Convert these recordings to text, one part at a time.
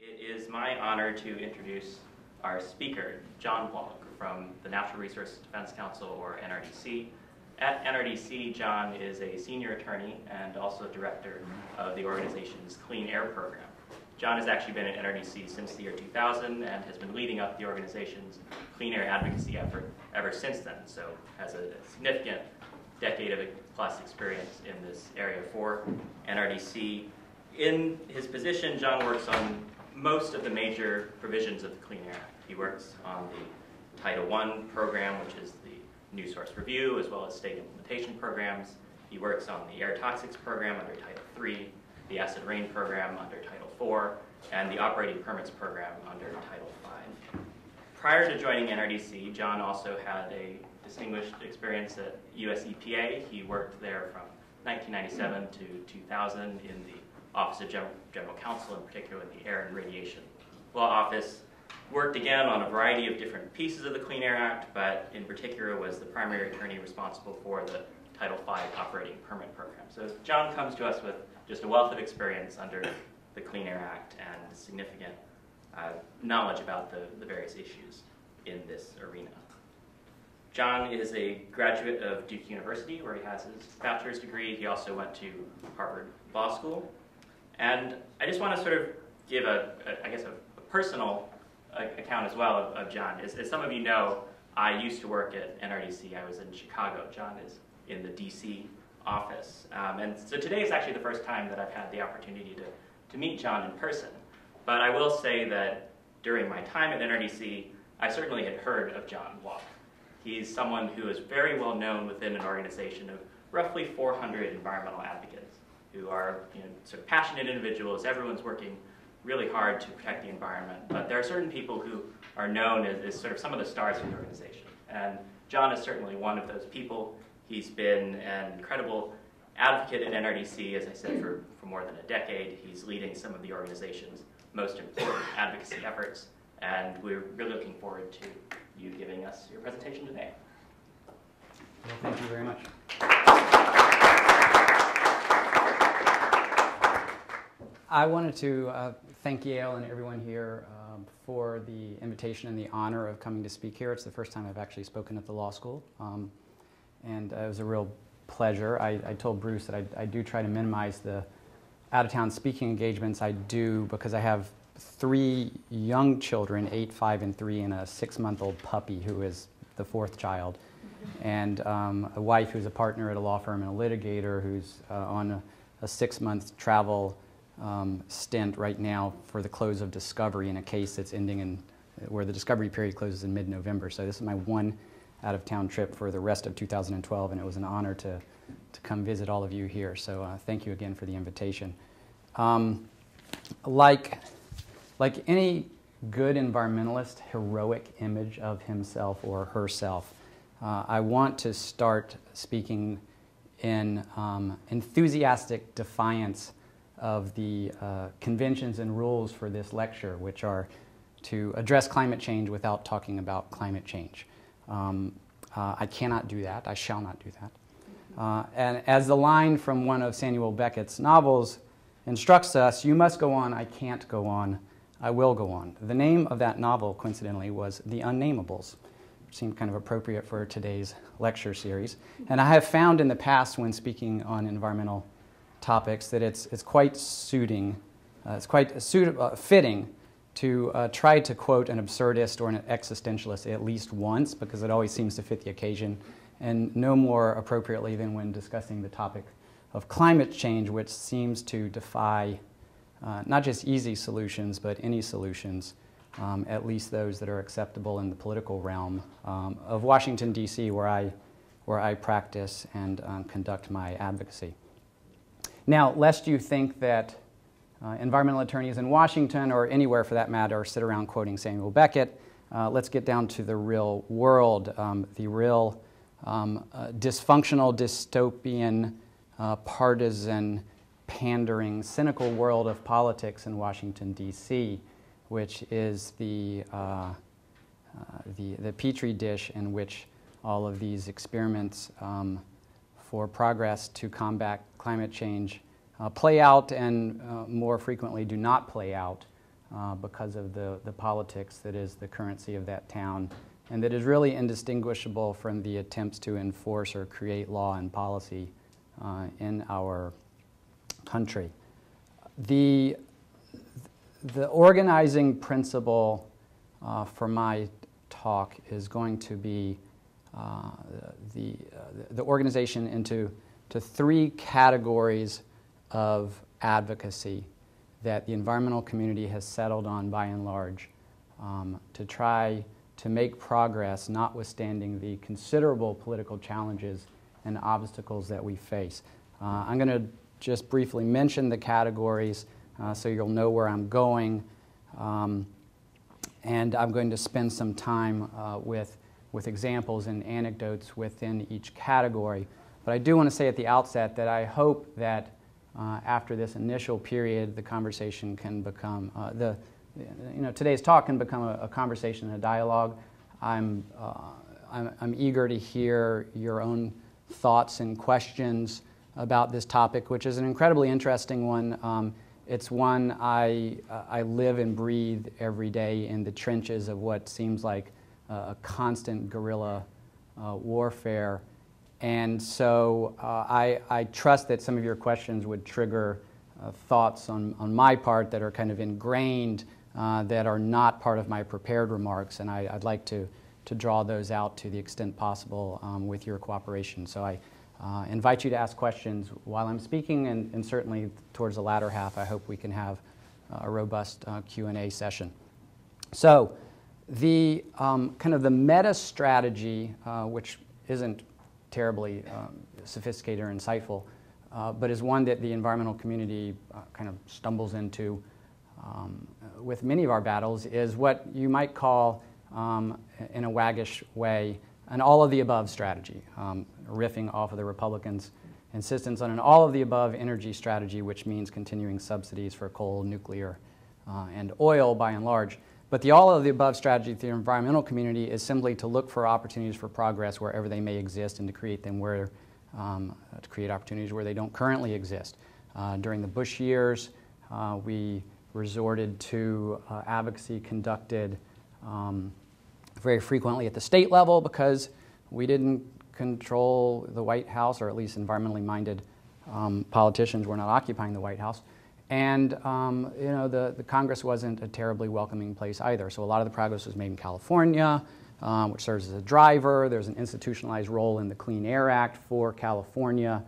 It is my honor to introduce our speaker, John Walke, from the Natural Resource Defense Council, or NRDC. At NRDC, John is a senior attorney and also director of the organization's Clean Air Program. John has actually been at NRDC since the year 2000 and has been leading up the organization's clean air advocacy effort ever since then, so has a significant decade of plus experience in this area for NRDC. In his position, John works on most of the major provisions of the Clean Air Act. He works on the Title I program, which is the New Source Review, as well as state implementation programs. He works on the Air Toxics program under Title III, the Acid Rain program under Title IV, and the Operating Permits program under Title V. Prior to joining NRDC, John also had a distinguished experience at US EPA. He worked there from 1997 to 2000 in the Office of General Counsel, in particular in the Air and Radiation Law Office. Worked again on a variety of different pieces of the Clean Air Act, but in particular was the primary attorney responsible for the Title V Operating Permit program. So John comes to us with just a wealth of experience under the Clean Air Act and significant knowledge about the various issues in this arena. John is a graduate of Duke University, where he has his bachelor's degree. He also went to Harvard Law School. And I just want to sort of give a personal account as well of John. As some of you know, I used to work at NRDC. I was in Chicago. John is in the DC office. And so today is actually the first time that I've had the opportunity to meet John in person. But I will say that during my time at NRDC, I certainly had heard of John Walke. He's someone who is very well known within an organization of roughly 400 environmental advocates who are sort of passionate individuals. Everyone's working really hard to protect the environment, but there are certain people who are known as sort of some of the stars of the organization. And John is certainly one of those people. He's been an incredible advocate at NRDC, as I said, for more than a decade. He's leading some of the organization's most important advocacy efforts, and we're really looking forward to you giving us your presentation today. Well, thank you very much. I wanted to thank Yale and everyone here for the invitation and the honor of coming to speak here. It's the first time I've actually spoken at the law school, and it was a real pleasure. I told Bruce that I do try to minimize the out-of-town speaking engagements. I do because I have 3 young children, 8, 5, and 3, and a 6-month-old puppy who is the 4th child, and a wife who's a partner at a law firm and a litigator who's on a 6-month travel stint right now for the close of discovery in a case that's ending where the discovery period closes in mid-November. So this is my one out-of-town trip for the rest of 2012, and it was an honor to come visit all of you here. So thank you again for the invitation. Like any good environmentalist, heroic image of himself or herself, I want to start speaking in enthusiastic defiance of the conventions and rules for this lecture, which are to address climate change without talking about climate change. I cannot do that. I shall not do that. And as the line from one of Samuel Beckett's novels instructs us, you must go on, I can't go on, I will go on. The name of that novel, coincidentally, was The Unnamables, which seemed kind of appropriate for today's lecture series. And I have found in the past when speaking on environmental topics that it's quite suiting, fitting to try to quote an absurdist or an existentialist at least once, because it always seems to fit the occasion, and no more appropriately than when discussing the topic of climate change, which seems to defy not just easy solutions, but any solutions, at least those that are acceptable in the political realm of Washington, D.C., where I practice and conduct my advocacy. Now, lest you think that environmental attorneys in Washington, or anywhere for that matter, sit around quoting Samuel Beckett, let's get down to the real world, the real dysfunctional, dystopian, partisan, pandering, cynical world of politics in Washington, D.C., which is the petri dish in which all of these experiments for progress to combat climate change play out, and more frequently do not play out because of the politics that is the currency of that town, and that is really indistinguishable from the attempts to enforce or create law and policy in our country. The organizing principle for my talk is going to be the organization into three categories of advocacy that the environmental community has settled on by and large to try to make progress, notwithstanding the considerable political challenges and obstacles that we face. I'm going to just briefly mention the categories so you'll know where I'm going, and I'm going to spend some time with examples and anecdotes within each category. But I do want to say at the outset that I hope that after this initial period, the conversation can become, today's talk can become a conversation, a dialogue. I'm eager to hear your own thoughts and questions about this topic, which is an incredibly interesting one. It's one I live and breathe every day in the trenches of what seems like a constant guerrilla warfare. And so I trust that some of your questions would trigger thoughts on my part that are kind of ingrained, that are not part of my prepared remarks, and I'd like to draw those out to the extent possible with your cooperation. So I invite you to ask questions while I'm speaking, and certainly towards the latter half, I hope we can have a robust Q&A session. So the kind of the meta strategy, which isn't terribly sophisticated or insightful, but is one that the environmental community kind of stumbles into with many of our battles, is what you might call, in a waggish way, an all-of-the-above strategy, riffing off of the Republicans' insistence on an all-of-the-above energy strategy, which means continuing subsidies for coal, nuclear, and oil by and large. But the all-of-the-above strategy to the environmental community is simply to look for opportunities for progress wherever they may exist and to create them where, to create opportunities where they don't currently exist. During the Bush years, we resorted to advocacy conducted very frequently at the state level because we didn't control the White House, or at least environmentally minded politicians were not occupying the White House. And the Congress wasn't a terribly welcoming place either. So a lot of the progress was made in California, which serves as a driver. There's an institutionalized role in the Clean Air Act for California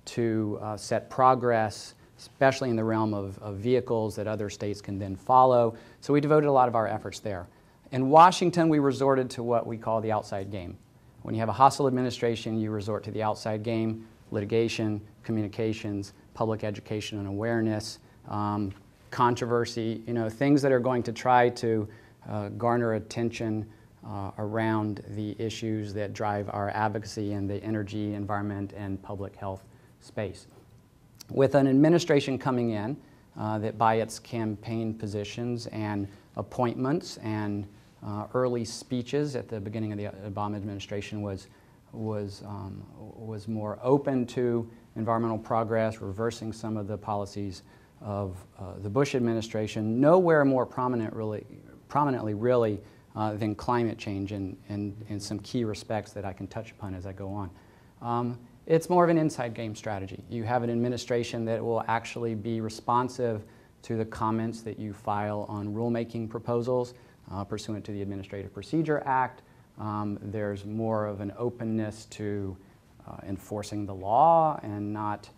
to set progress, especially in the realm of vehicles that other states can then follow. So we devoted a lot of our efforts there. In Washington, we resorted to what we call the outside game. When you have a hostile administration, you resort to the outside game: litigation, communications, public education and awareness, controversy, things that are going to try to garner attention around the issues that drive our advocacy in the energy, environment, and public health space. With an administration coming in that by its campaign positions and appointments and early speeches at the beginning of the Obama administration was more open to environmental progress, reversing some of the policies of the Bush administration, nowhere more prominently really than climate change in some key respects that I can touch upon as I go on. It's more of an inside game strategy. You have an administration that will actually be responsive to the comments that you file on rulemaking proposals pursuant to the Administrative Procedure Act. There's more of an openness to enforcing the law and not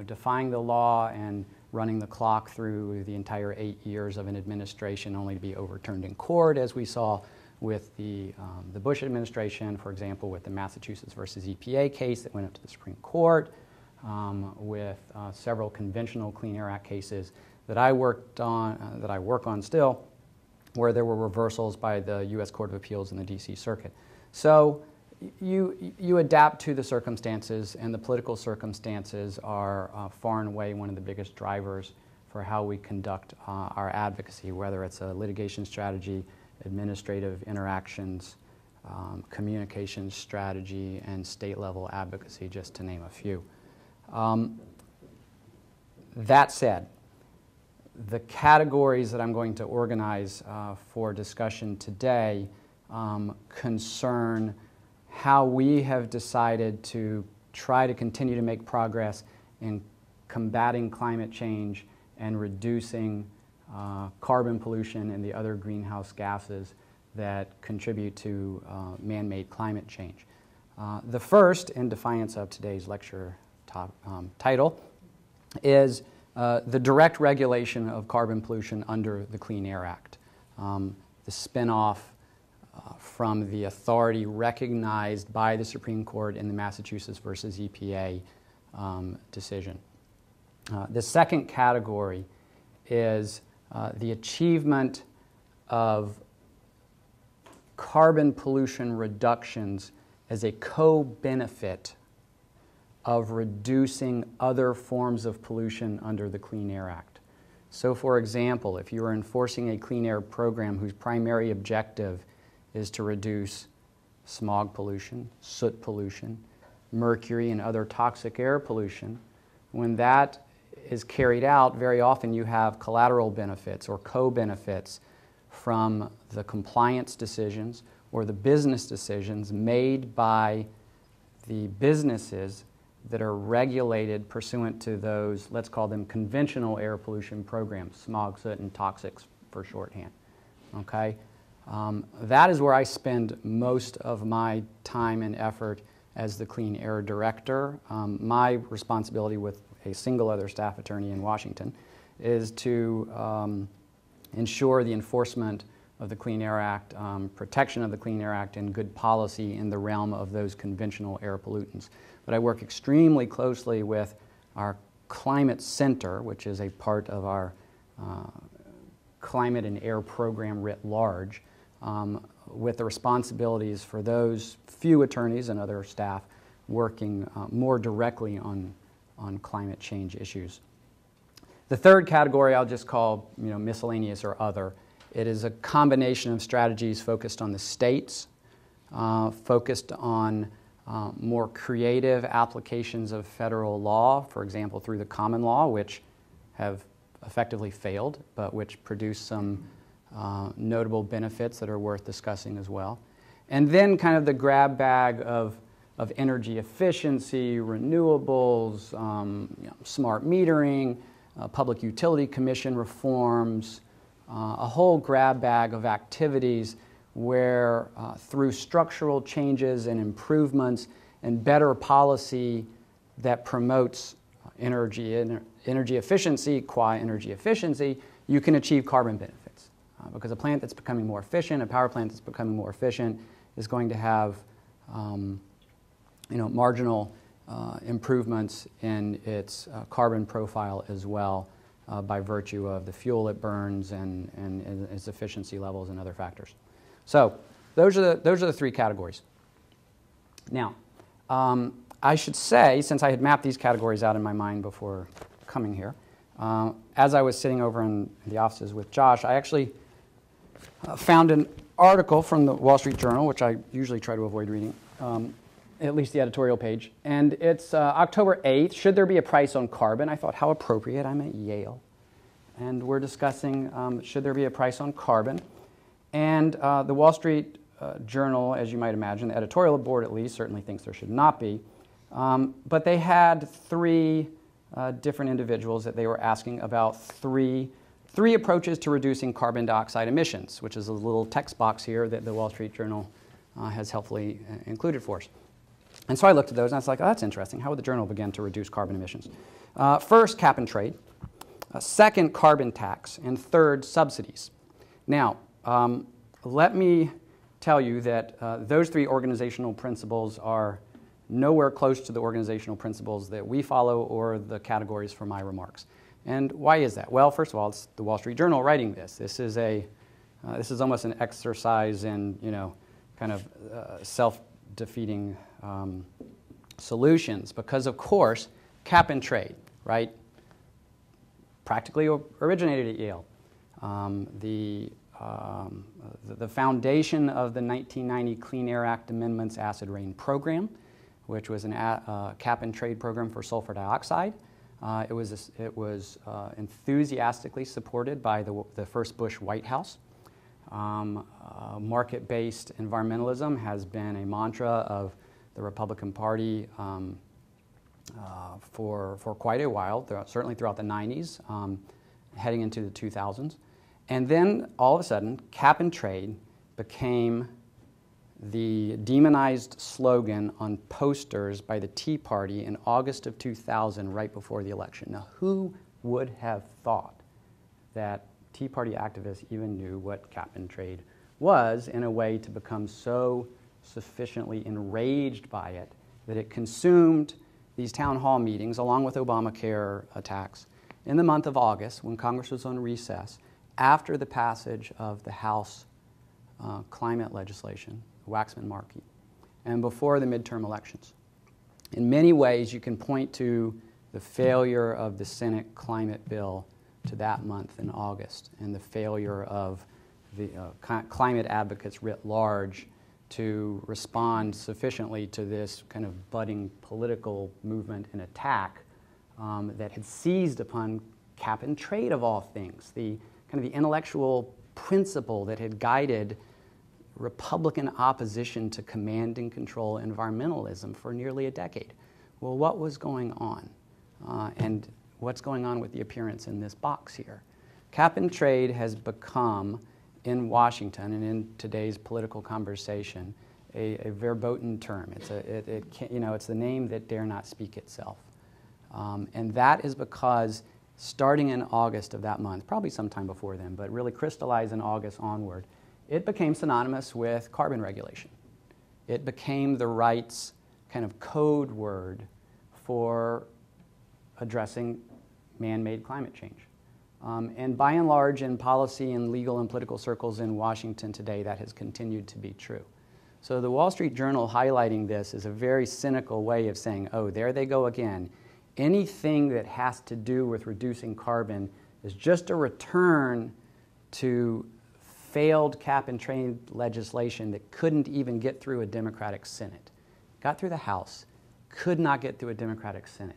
defying the law and running the clock through the entire 8 years of an administration only to be overturned in court, as we saw with the Bush administration, for example, with the Massachusetts versus EPA case that went up to the Supreme Court, with several conventional Clean Air Act cases that I work on still, where there were reversals by the U.S. Court of Appeals and the D.C. Circuit. So you adapt to the circumstances, and the political circumstances are far and away one of the biggest drivers for how we conduct our advocacy, whether it's a litigation strategy, administrative interactions, communications strategy, and state-level advocacy, just to name a few. That said, the categories that I'm going to organize for discussion today concern how we have decided to try to continue to make progress in combating climate change and reducing carbon pollution and the other greenhouse gases that contribute to man-made climate change. The first, in defiance of today's lecture title, is the direct regulation of carbon pollution under the Clean Air Act, the spin-off from the authority recognized by the Supreme Court in the Massachusetts versus EPA decision. The second category is the achievement of carbon pollution reductions as a co-benefit of reducing other forms of pollution under the Clean Air Act. So, for example, if you are enforcing a clean air program whose primary objective is to reduce smog pollution, soot pollution, mercury, and other toxic air pollution, when that is carried out, very often you have collateral benefits or co-benefits from the compliance decisions or the business decisions made by the businesses that are regulated pursuant to those, let's call them conventional air pollution programs, smog, soot, and toxics for shorthand. Okay? That is where I spend most of my time and effort as the Clean Air Director. My responsibility with a single other staff attorney in Washington is to ensure the enforcement of the Clean Air Act, protection of the Clean Air Act, and good policy in the realm of those conventional air pollutants. But I work extremely closely with our Climate Center, which is a part of our climate and air program writ large, with the responsibilities for those few attorneys and other staff working more directly on climate change issues. The third category I'll just call miscellaneous or other. It is a combination of strategies focused on the states, focused on more creative applications of federal law, for example, through the common law, which have effectively failed, but which produce some notable benefits that are worth discussing as well. And then kind of the grab bag of energy efficiency, renewables, smart metering, public utility commission reforms, a whole grab bag of activities where through structural changes and improvements and better policy that promotes energy efficiency, qua energy efficiency, you can achieve carbon benefits. Because a plant that's becoming more efficient, a power plant that's becoming more efficient, is going to have marginal improvements in its carbon profile as well by virtue of the fuel it burns and its efficiency levels and other factors. So those are the three categories. Now, I should say, since I had mapped these categories out in my mind before coming here, as I was sitting over in the offices with Josh, I actually found an article from the Wall Street Journal, which I usually try to avoid reading, at least the editorial page. And it's October 8th, Should There Be a Price on Carbon? I thought, how appropriate, I'm at Yale. And we're discussing should there be a price on carbon. And the Wall Street Journal, as you might imagine, the editorial board at least, certainly thinks there should not be. But they had three different individuals that they were asking about three approaches to reducing carbon dioxide emissions, which is a little text box here that the Wall Street Journal has helpfully included for us. And so I looked at those and I was like, oh, that's interesting. How would the journal begin to reduce carbon emissions? First, cap and trade. Second, carbon tax. And third, subsidies. Now, let me tell you that those three organizational principles are nowhere close to the organizational principles that we follow or the categories for my remarks. And why is that? Well, first of all, it's the Wall Street Journal writing this. This is almost an exercise in, kind of self-defeating solutions, because of course, cap and trade, right, practically originated at Yale. The foundation of the 1990 Clean Air Act Amendments Acid Rain Program, which was a cap and trade program for sulfur dioxide, It was enthusiastically supported by the first Bush White House. Market-based environmentalism has been a mantra of the Republican Party for quite a while, certainly throughout the 90s, heading into the 2000s. And then, all of a sudden, cap and trade became the demonized slogan on posters by the Tea Party in August of 2000, right before the election. Now, who would have thought that Tea Party activists even knew what cap and trade was in a way to become so sufficiently enraged by it that it consumed these town hall meetings, along with Obamacare attacks, in the month of August, when Congress was on recess, after the passage of the House climate legislation, Waxman-Markey, and before the midterm elections. In many ways, you can point to the failure of the Senate climate bill to that month in August, and the failure of the climate advocates writ large to respond sufficiently to this kind of budding political movement and attack that had seized upon cap and trade, of all things, the kind of the intellectual principle that had guided Republican opposition to command and control environmentalism for nearly a decade. Well, what was going on? And what's going on with the appearance in this box here? Cap and trade has become, in Washington and in today's political conversation, a verboten term. It's the name that dare not speak itself. And that is because starting in August of that month, probably sometime before then, but really crystallized in August onward, it became synonymous with carbon regulation. It became the right's kind of code word for addressing man-made climate change. And by and large, in policy and legal and political circles in Washington today, that has continued to be true. So the Wall Street Journal highlighting this is a very cynical way of saying, oh, there they go again. Anything that has to do with reducing carbon is just a return to failed cap and trade legislation that couldn't even get through a Democratic Senate. Got through the House, could not get through a Democratic Senate.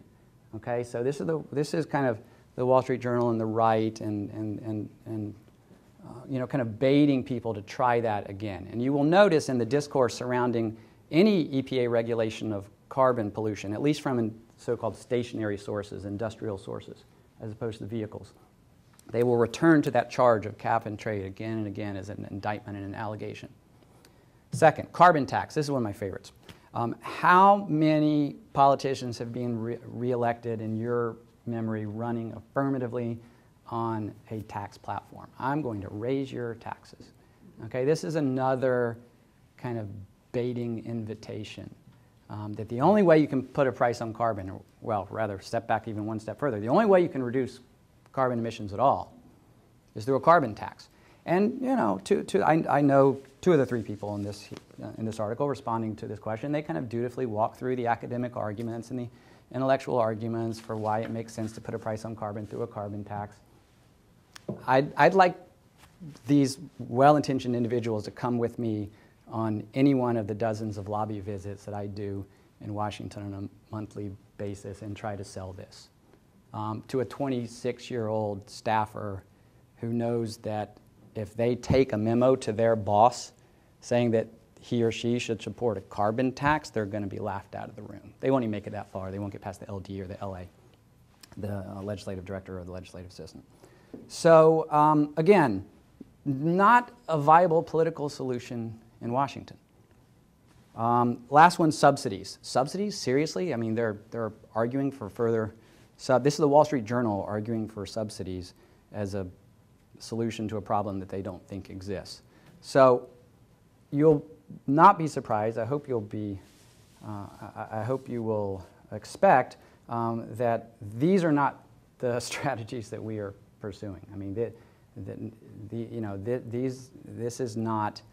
Okay, so this is kind of the Wall Street Journal and the right and kind of baiting people to try that again. And you will notice in the discourse surrounding any EPA regulation of carbon pollution, at least from so-called stationary sources, industrial sources, as opposed to the vehicles, they will return to that charge of cap and trade again and again as an indictment and an allegation. Second, carbon tax. This is one of my favorites. How many politicians have been reelected in your memory running affirmatively on a tax platform? I'm going to raise your taxes. Okay, this is another kind of baiting invitation that the only way you can put a price on carbon, or, well, rather step back even one step further, the only way you can reduce carbon emissions at all is through a carbon tax. And I know two of the three people in this article responding to this question. They kind of dutifully walk through the academic arguments and the intellectual arguments for why it makes sense to put a price on carbon through a carbon tax. I'd like these well-intentioned individuals to come with me on any one of the dozens of lobby visits that I do in Washington on a monthly basis and try to sell this to a 26-year-old staffer who knows that if they take a memo to their boss saying that he or she should support a carbon tax, they're going to be laughed out of the room. They won't even make it that far. They won't get past the LD or the LA, the legislative director or the legislative assistant. So again, not a viable political solution in Washington. Last one, subsidies. Subsidies? Seriously? I mean, they're arguing for further this is the Wall Street Journal arguing for subsidies as a solution to a problem that they don't think exists. So you'll not be surprised. I hope you'll be. I hope you will expect that these are not the strategies that we are pursuing. I mean, this is not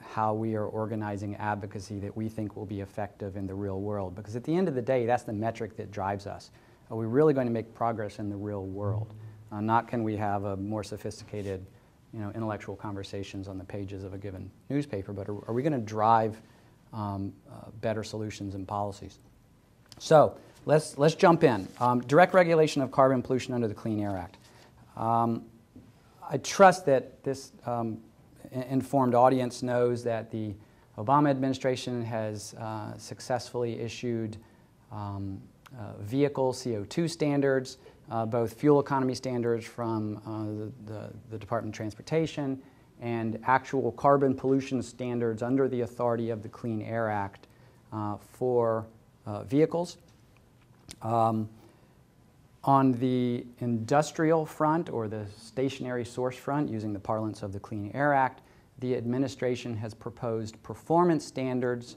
how we are organizing advocacy that we think will be effective in the real world. Because at the end of the day, that's the metric that drives us. Are we really going to make progress in the real world? Not can we have a more sophisticated, intellectual conversations on the pages of a given newspaper, but are we going to drive better solutions and policies? So let's jump in. Direct regulation of carbon pollution under the Clean Air Act. I trust that this informed audience knows that the Obama administration has successfully issued vehicle CO2 standards, both fuel economy standards from the Department of Transportation and actual carbon pollution standards under the authority of the Clean Air Act for vehicles. On the industrial front, or the stationary source front, using the parlance of the Clean Air Act, the administration has proposed performance standards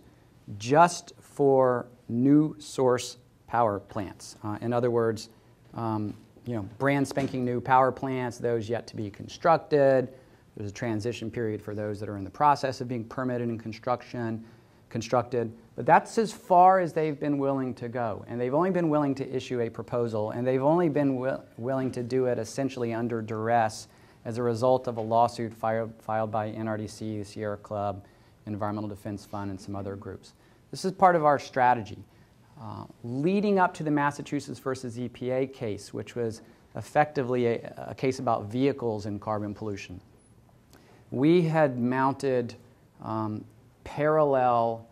just for new source power plants. In other words, brand spanking new power plants, those yet to be constructed. There's a transition period for those that are in the process of being permitted and constructed. But that's as far as they've been willing to go. And they've only been willing to issue a proposal, and they've only been willing to do it essentially under duress as a result of a lawsuit filed by NRDC, the Sierra Club, Environmental Defense Fund, and some other groups. This is part of our strategy. Leading up to the Massachusetts versus EPA case, which was effectively a case about vehicles and carbon pollution, we had mounted parallel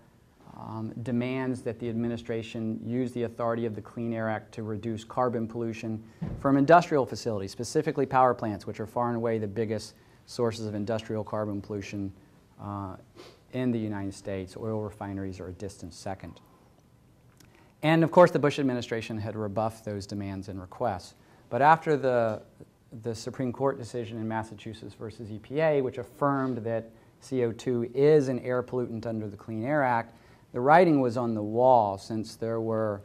demands that the administration use the authority of the Clean Air Act to reduce carbon pollution from industrial facilities, specifically power plants, which are far and away the biggest sources of industrial carbon pollution in the United States. Oil refineries are a distant second. And of course, the Bush administration had rebuffed those demands and requests. But after the Supreme Court decision in Massachusetts versus EPA, which affirmed that CO2 is an air pollutant under the Clean Air Act, the writing was on the wall, since there were,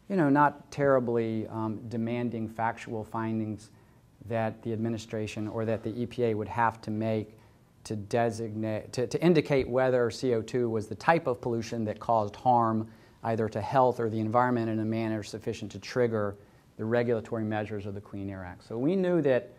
not terribly demanding factual findings that the administration or that the EPA would have to make to indicate whether CO2 was the type of pollution that caused harm either to health or the environment in a manner sufficient to trigger the regulatory measures of the Clean Air Act. So we knew that,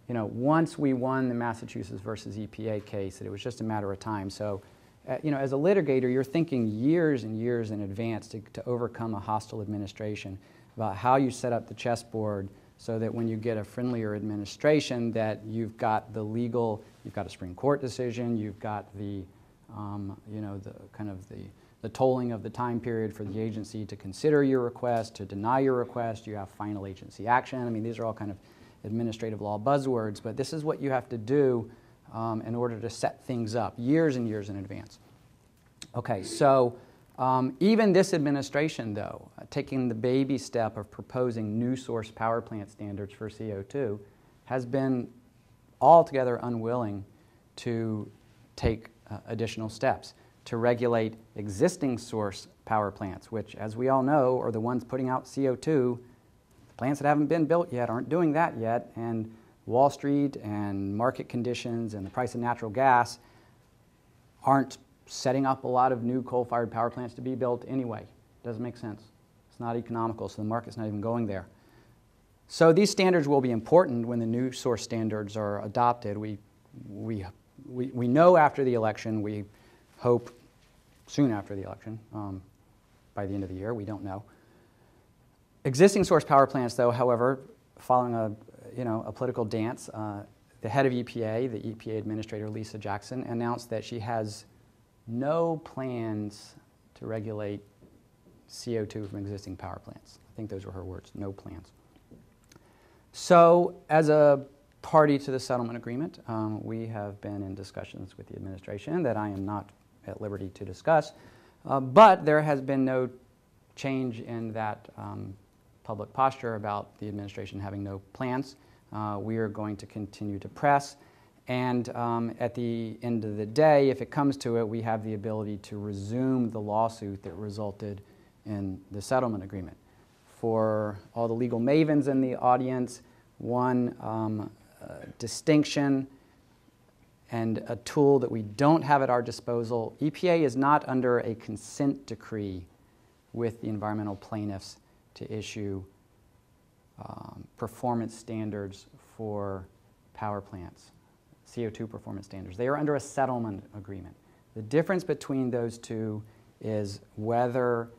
once we won the Massachusetts versus EPA case, that it was just a matter of time. So, as a litigator, you're thinking years and years in advance to overcome a hostile administration, about how you set up the chessboard so that when you get a friendlier administration, that you've got you've got a Supreme Court decision, you've got the tolling of the time period for the agency to consider your request, to deny your request, you have final agency action. I mean, these are all kind of administrative law buzzwords, but this is what you have to do in order to set things up years and years in advance. Okay, so even this administration, though, taking the baby step of proposing new source power plant standards for CO2, has been altogether unwilling to take additional steps to regulate existing source power plants, which, as we all know, are the ones putting out CO2. The plants that haven't been built yet aren't doing that yet, and Wall Street and market conditions and the price of natural gas aren't setting up a lot of new coal-fired power plants to be built anyway. Doesn't make sense. It's not economical, so the market's not even going there. So these standards will be important when the new source standards are adopted. We know after the election, we hope soon after the election, by the end of the year, we don't know. Existing source power plants, though, however, following a political dance, the head of EPA, the EPA Administrator Lisa Jackson, announced that she has no plans to regulate CO2 from existing power plants. I think those were her words, no plans. So, as a party to the settlement agreement, we have been in discussions with the administration that I am not at liberty to discuss, but there has been no change in that public posture about the administration having no plans. We are going to continue to press, and at the end of the day, if it comes to it, we have the ability to resume the lawsuit that resulted in the settlement agreement. For all the legal mavens in the audience, one distinction and a tool that we don't have at our disposal: EPA is not under a consent decree with the environmental plaintiffs to issue performance standards for power plants, CO2 performance standards. They are under a settlement agreement. The difference between those two is whether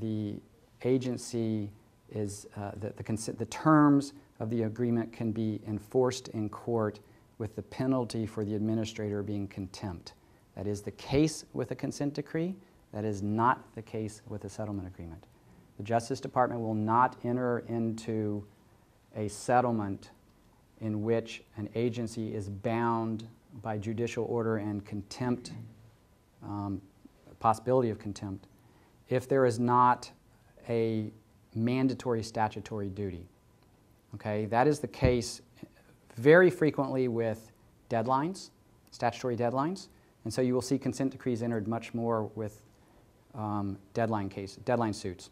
the agency is, the terms of the agreement can be enforced in court with the penalty for the administrator being contempt. That is the case with a consent decree. That is not the case with a settlement agreement. The Justice Department will not enter into a settlement in which an agency is bound by judicial order and contempt, possibility of contempt, if there is not a mandatory statutory duty. Okay, that is the case very frequently with deadlines, statutory deadlines, and so you will see consent decrees entered much more with deadline suits.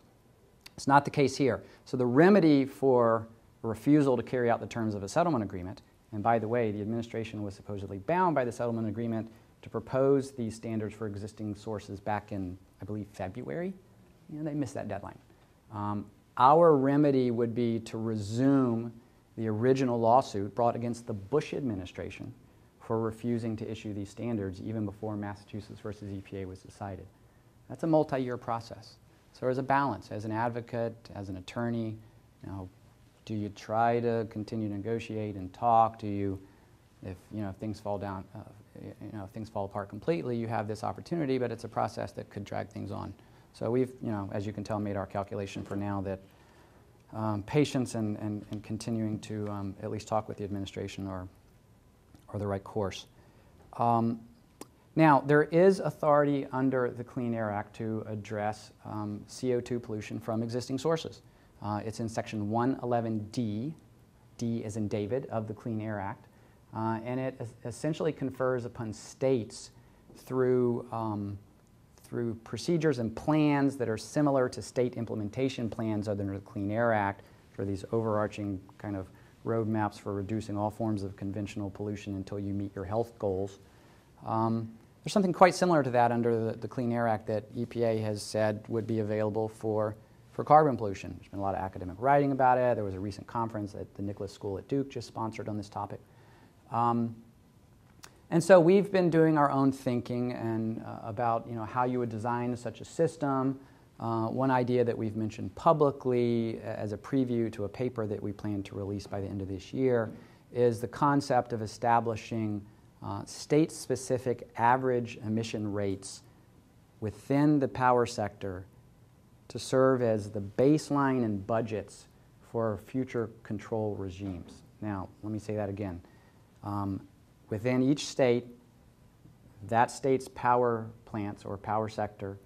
It's not the case here. So the remedy for a refusal to carry out the terms of a settlement agreement, and by the way, the administration was supposedly bound by the settlement agreement to propose these standards for existing sources back in, I believe, February. They missed that deadline. Our remedy would be to resume the original lawsuit brought against the Bush administration for refusing to issue these standards even before Massachusetts versus EPA was decided. That's a multi-year process. So there's a balance. As an advocate, as an attorney, do you try to continue to negotiate and talk? Do you, if things fall down, if things fall apart completely, you have this opportunity, but it's a process that could drag things on. So we've, as you can tell, made our calculation for now that patience and continuing to at least talk with the administration are the right course. Now, there is authority under the Clean Air Act to address CO2 pollution from existing sources. It's in Section 111D, D as in David, of the Clean Air Act, and it essentially confers upon states through procedures and plans that are similar to state implementation plans under the Clean Air Act for these overarching kind of roadmaps for reducing all forms of conventional pollution until you meet your health goals. There's something quite similar to that under the Clean Air Act that EPA has said would be available for carbon pollution. There's been a lot of academic writing about it. There was a recent conference that the Nicholas School at Duke just sponsored on this topic. And so we've been doing our own thinking and about how you would design such a system. One idea that we've mentioned publicly as a preview to a paper that we plan to release by the end of this year is the concept of establishing state-specific average emission rates within the power sector to serve as the baseline and budgets for future control regimes. Now, let me say that again. Within each state, that state's power plants or power sector,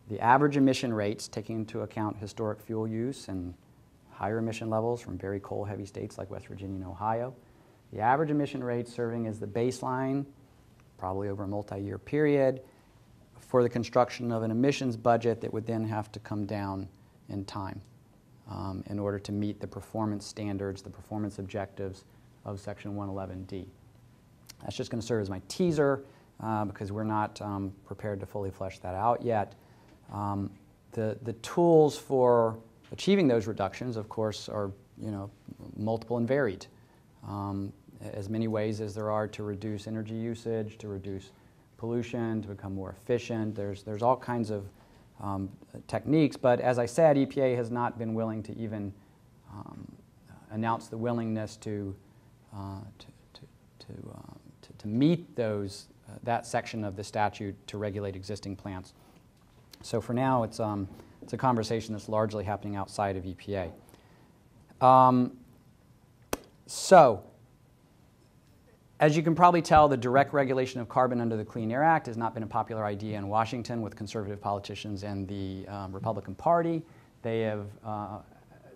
the average emission rates, taking into account historic fuel use and higher emission levels from very coal-heavy states like West Virginia and Ohio, the average emission rates serving as the baseline, probably over a multi-year period, for the construction of an emissions budget that would then have to come down in time in order to meet the performance standards, the performance objectives of Section 111D. That's just going to serve as my teaser because we're not prepared to fully flesh that out yet. The tools for achieving those reductions, of course, are multiple and varied. As many ways as there are to reduce energy usage, to reduce pollution, to become more efficient. There's all kinds of techniques, but as I said, EPA has not been willing to even announce the willingness to meet that section of the statute to regulate existing plants. So for now, it's a conversation that's largely happening outside of EPA. So, as you can probably tell, the direct regulation of carbon under the Clean Air Act has not been a popular idea in Washington with conservative politicians and the Republican Party. They have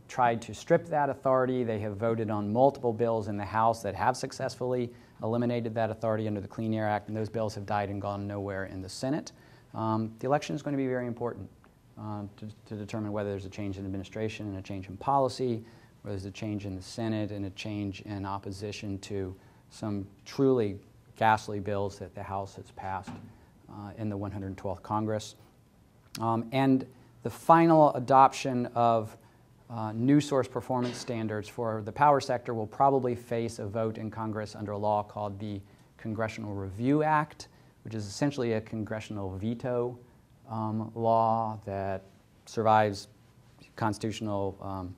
tried to strip that authority. They have voted on multiple bills in the House that have successfully eliminated that authority under the Clean Air Act, and those bills have died and gone nowhere in the Senate. The election is going to be very important to determine whether there's a change in administration and a change in policy, whether there's a change in the Senate and a change in opposition to some truly ghastly bills that the House has passed in the 112th Congress. And the final adoption of new source performance standards for the power sector will probably face a vote in Congress under a law called the Congressional Review Act, which is essentially a congressional veto law that survives constitutional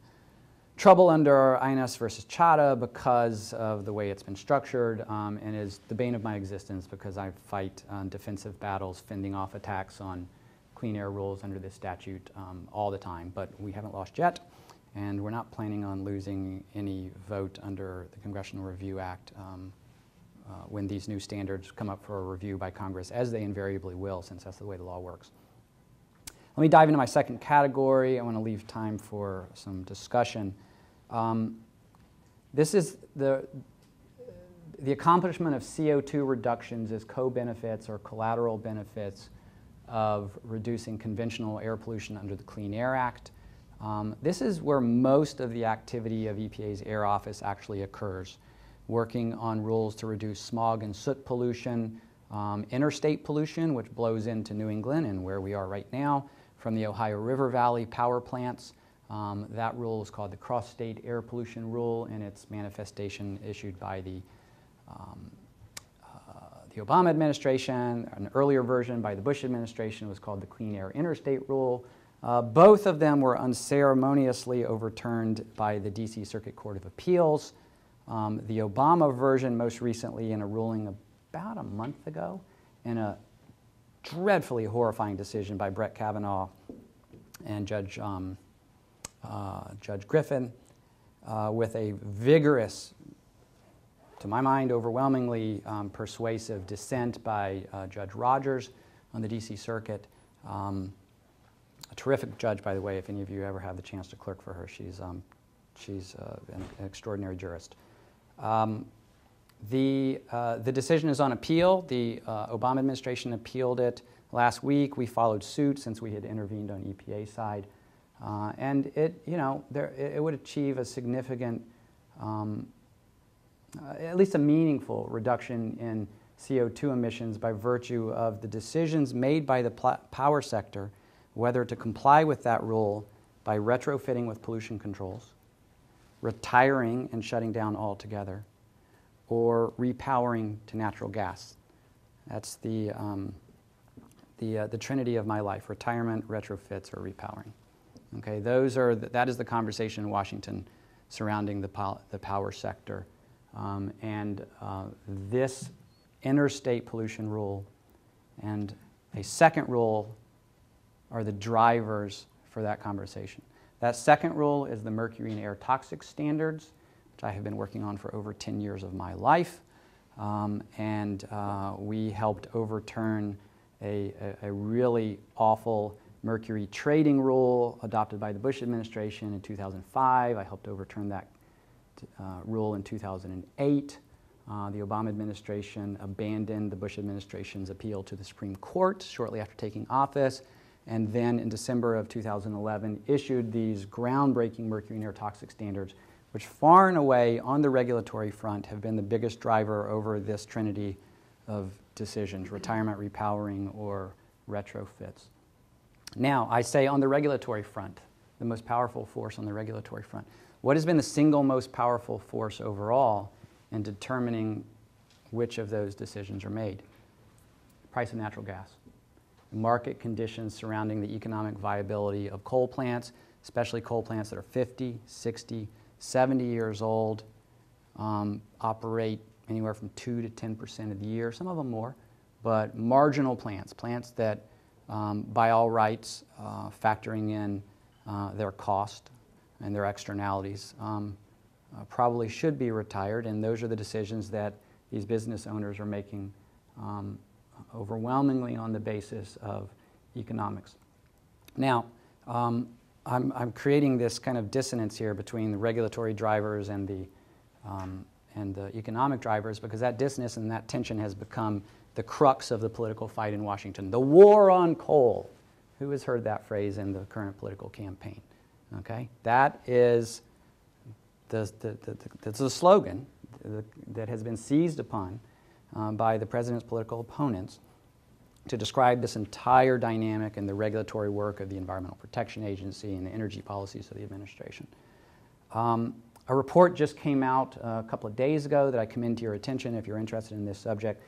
trouble under INS versus Chadha because of the way it's been structured, and is the bane of my existence because I fight defensive battles, fending off attacks on clean air rules under this statute all the time. But we haven't lost yet, and we're not planning on losing any vote under the Congressional Review Act when these new standards come up for a review by Congress, as they invariably will, since that's the way the law works. Let me dive into my second category. I want to leave time for some discussion. This is the accomplishment of CO2 reductions as co-benefits or collateral benefits of reducing conventional air pollution under the Clean Air Act. This is where most of the activity of EPA's Air Office actually occurs, working on rules to reduce smog and soot pollution, interstate pollution, which blows into New England and where we are right now, from the Ohio River Valley power plants. That rule is called the Cross-State Air Pollution Rule, and its manifestation issued by the Obama administration. An earlier version by the Bush administration was called the Clean Air Interstate Rule. Both of them were unceremoniously overturned by the D.C. Circuit Court of Appeals. The Obama version most recently in a ruling about a month ago in a dreadfully horrifying decision by Brett Kavanaugh and Judge Griffin with a vigorous, to my mind, overwhelmingly persuasive dissent by Judge Rogers on the D.C. Circuit. A terrific judge, by the way, if any of you ever have the chance to clerk for her. She's an extraordinary jurist. The decision is on appeal. The Obama administration appealed it last week. We followed suit since we had intervened on EPA side. And it would achieve a significant, at least a meaningful reduction in CO2 emissions by virtue of the decisions made by the power sector, whether to comply with that rule by retrofitting with pollution controls, retiring and shutting down altogether, or repowering to natural gas. That's the trinity of my life: retirement, retrofits, or repowering. Okay, that is the conversation in Washington surrounding the power sector, and this interstate pollution rule and a second rule are the drivers for that conversation. That second rule is the mercury and air toxic standards, which I have been working on for over 10 years of my life, and we helped overturn a really awful mercury trading rule adopted by the Bush administration in 2005. I helped overturn that rule in 2008. The Obama administration abandoned the Bush administration's appeal to the Supreme Court shortly after taking office, and then in December of 2011 issued these groundbreaking mercury and air toxic standards, which far and away on the regulatory front have been the biggest driver over this trinity of decisions: retirement, repowering, or retrofits. Now, I say on the regulatory front, the most powerful force on the regulatory front. What has been the single most powerful force overall in determining which of those decisions are made? Price of natural gas. Market conditions surrounding the economic viability of coal plants, especially coal plants that are 50, 60, 70 years old, operate anywhere from 2 to 10% of the year, some of them more, but marginal plants that by all rights, factoring in their cost and their externalities, probably should be retired, and those are the decisions that these business owners are making overwhelmingly on the basis of economics. Now, I'm creating this kind of dissonance here between the regulatory drivers and the economic drivers, because that dissonance and that tension has become the crux of the political fight in Washington. The war on coal. Who has heard that phrase in the current political campaign? Okay, that is the slogan that has been seized upon by the president's political opponents to describe this entire dynamic and the regulatory work of the Environmental Protection Agency and the energy policies of the administration. A report just came out a couple of days ago that I commend to your attention if you're interested in this subject,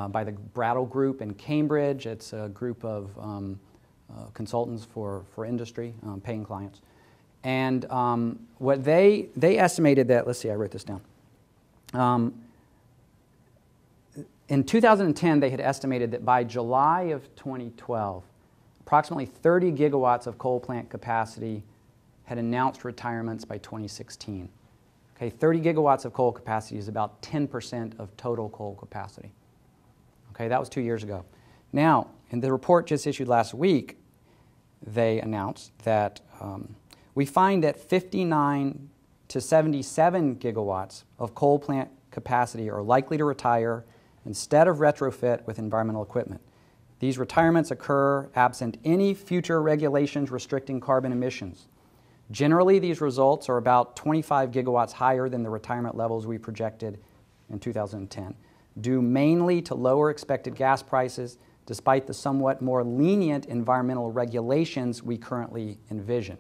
by the Brattle Group in Cambridge. It's a group of consultants for industry, paying clients. And what they estimated that, let's see, I wrote this down. In 2010, they had estimated that by July of 2012, approximately 30 gigawatts of coal plant capacity had announced retirements by 2016. Okay, 30 gigawatts of coal capacity is about 10% of total coal capacity. Okay, that was 2 years ago. Now, in the report just issued last week, they announced that we find that 59 to 77 gigawatts of coal plant capacity are likely to retire instead of retrofit with environmental equipment. These retirements occur absent any future regulations restricting carbon emissions. Generally, these results are about 25 gigawatts higher than the retirement levels we projected in 2010, due mainly to lower expected gas prices, despite the somewhat more lenient environmental regulations we currently envision.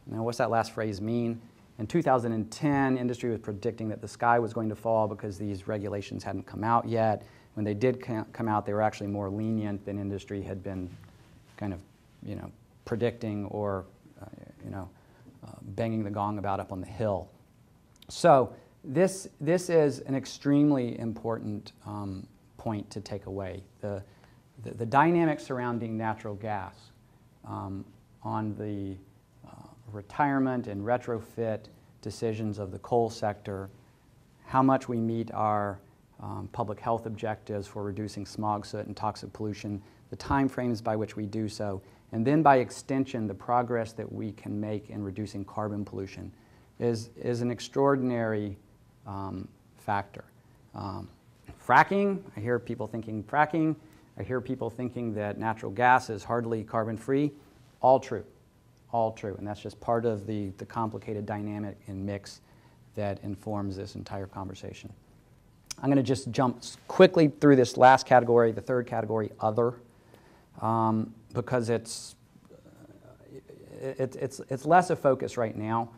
Now, what's that last phrase mean? In 2010, industry was predicting that the sky was going to fall because these regulations hadn't come out yet. When they did come out, they were actually more lenient than industry had been kind of, predicting or, banging the gong about up on the Hill. So this is an extremely important point to take away. The dynamics surrounding natural gas on the retirement and retrofit decisions of the coal sector, how much we meet our public health objectives for reducing smog, soot, and toxic pollution, the time frames by which we do so, and then by extension, the progress that we can make in reducing carbon pollution is an extraordinary factor. Fracking, I hear people thinking fracking. I hear people thinking that natural gas is hardly carbon-free. All true. All true, and that's just part of the complicated dynamic and mix that informs this entire conversation. I'm going to just jump quickly through this last category, the third category, other, because it's less a focus right now.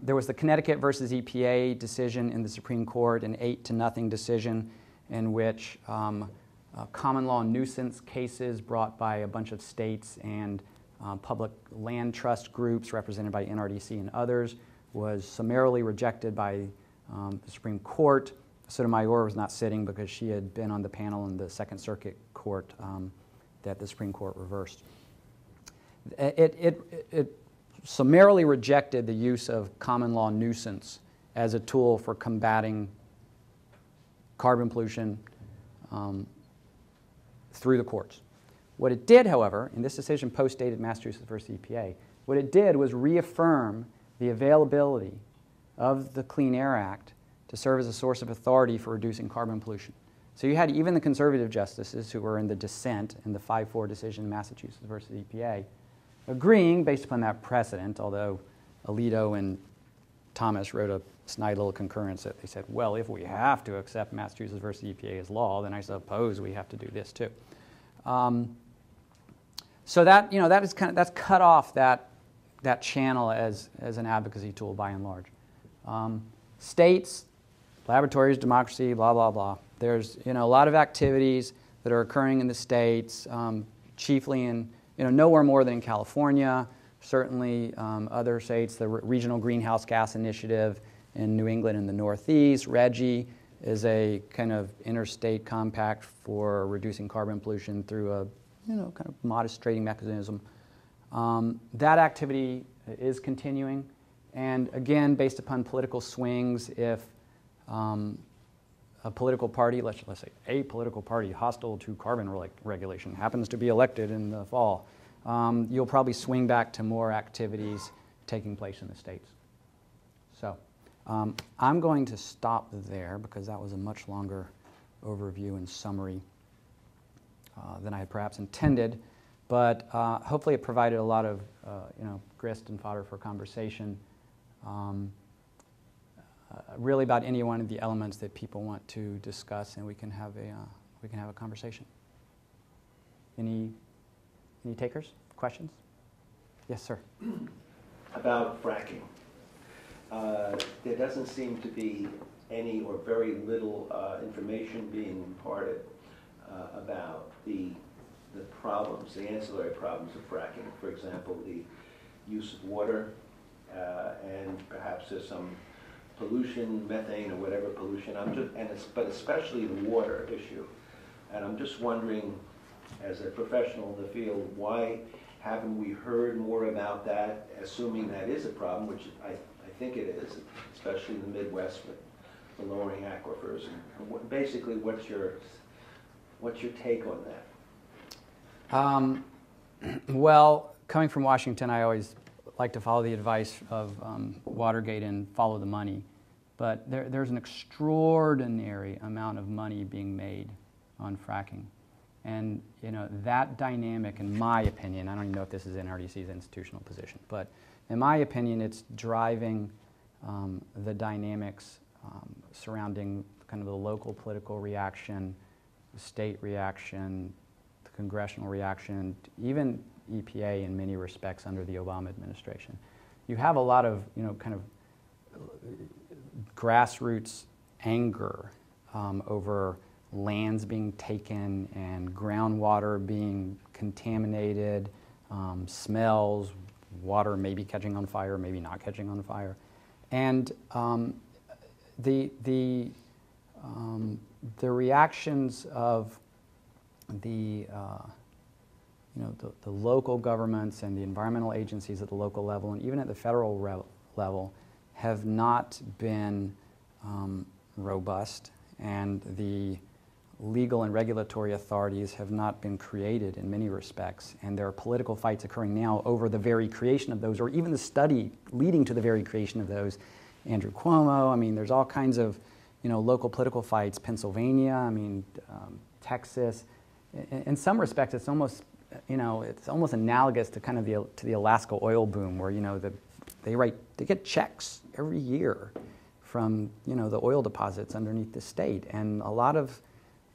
There was the Connecticut versus EPA decision in the Supreme Court, an 8-0 decision in which common law nuisance cases brought by a bunch of states and public land trust groups represented by NRDC and others was summarily rejected by the Supreme Court. Sotomayor was not sitting because she had been on the panel in the Second Circuit Court that the Supreme Court reversed. It summarily rejected the use of common law nuisance as a tool for combating carbon pollution through the courts. What it did, however, in this decision post-dated Massachusetts versus EPA, what it did was reaffirm the availability of the Clean Air Act to serve as a source of authority for reducing carbon pollution. So you had even the conservative justices who were in the dissent in the 5-4 decision in Massachusetts versus EPA agreeing based upon that precedent, although Alito and Thomas wrote a snide little concurrence that they said, well, if we have to accept Massachusetts versus EPA as law, then I suppose we have to do this too. So that, that is that's cut off that channel as an advocacy tool by and large. States, laboratories, democracy, blah, blah, blah. There's a lot of activities that are occurring in the states, chiefly in nowhere more than in California. Certainly other states, the Regional Greenhouse Gas Initiative in New England and the Northeast. RGGI is a kind of interstate compact for reducing carbon pollution through a kind of modest trading mechanism. That activity is continuing, and again, based upon political swings, if a political party, let's say a political party hostile to carbon regulation happens to be elected in the fall, you'll probably swing back to more activities taking place in the states. So I'm going to stop there because that was a much longer overview and summary than I had perhaps intended, but hopefully it provided a lot of grist and fodder for conversation. Really about any one of the elements that people want to discuss, and we can have a conversation. Any takers? Questions? Yes, sir. About fracking. There doesn't seem to be any or very little information being imparted about the problems, the ancillary problems of fracking. For example, the use of water and perhaps there's some pollution, methane or whatever pollution. But especially the water issue. And I'm just wondering, as a professional in the field, why haven't we heard more about that, assuming that is a problem, which I think it is, especially in the Midwest with the lowering aquifers. And basically, what's your take on that? Well, coming from Washington, I always like to follow the advice of Watergate and follow the money. But there's an extraordinary amount of money being made on fracking. And that dynamic, in my opinion, I don't even know if this is NRDC's institutional position, but in my opinion, it's driving the dynamics surrounding kind of the local political reaction, the state reaction, the congressional reaction, even EPA in many respects under the Obama administration. You have a lot of kind of grassroots anger over lands being taken and groundwater being contaminated, smells, water maybe catching on fire, maybe not catching on fire, and the reactions of the local governments and the environmental agencies at the local level and even at the federal level have not been robust, and the legal and regulatory authorities have not been created in many respects, and there are political fights occurring now over the very creation of those, or even the study leading to the very creation of those. Andrew Cuomo, I mean, there's all kinds of local political fights. Pennsylvania, I mean, Texas. In some respects, it's almost analogous to kind of the Alaska oil boom, where they get checks every year from the oil deposits underneath the state, and a lot of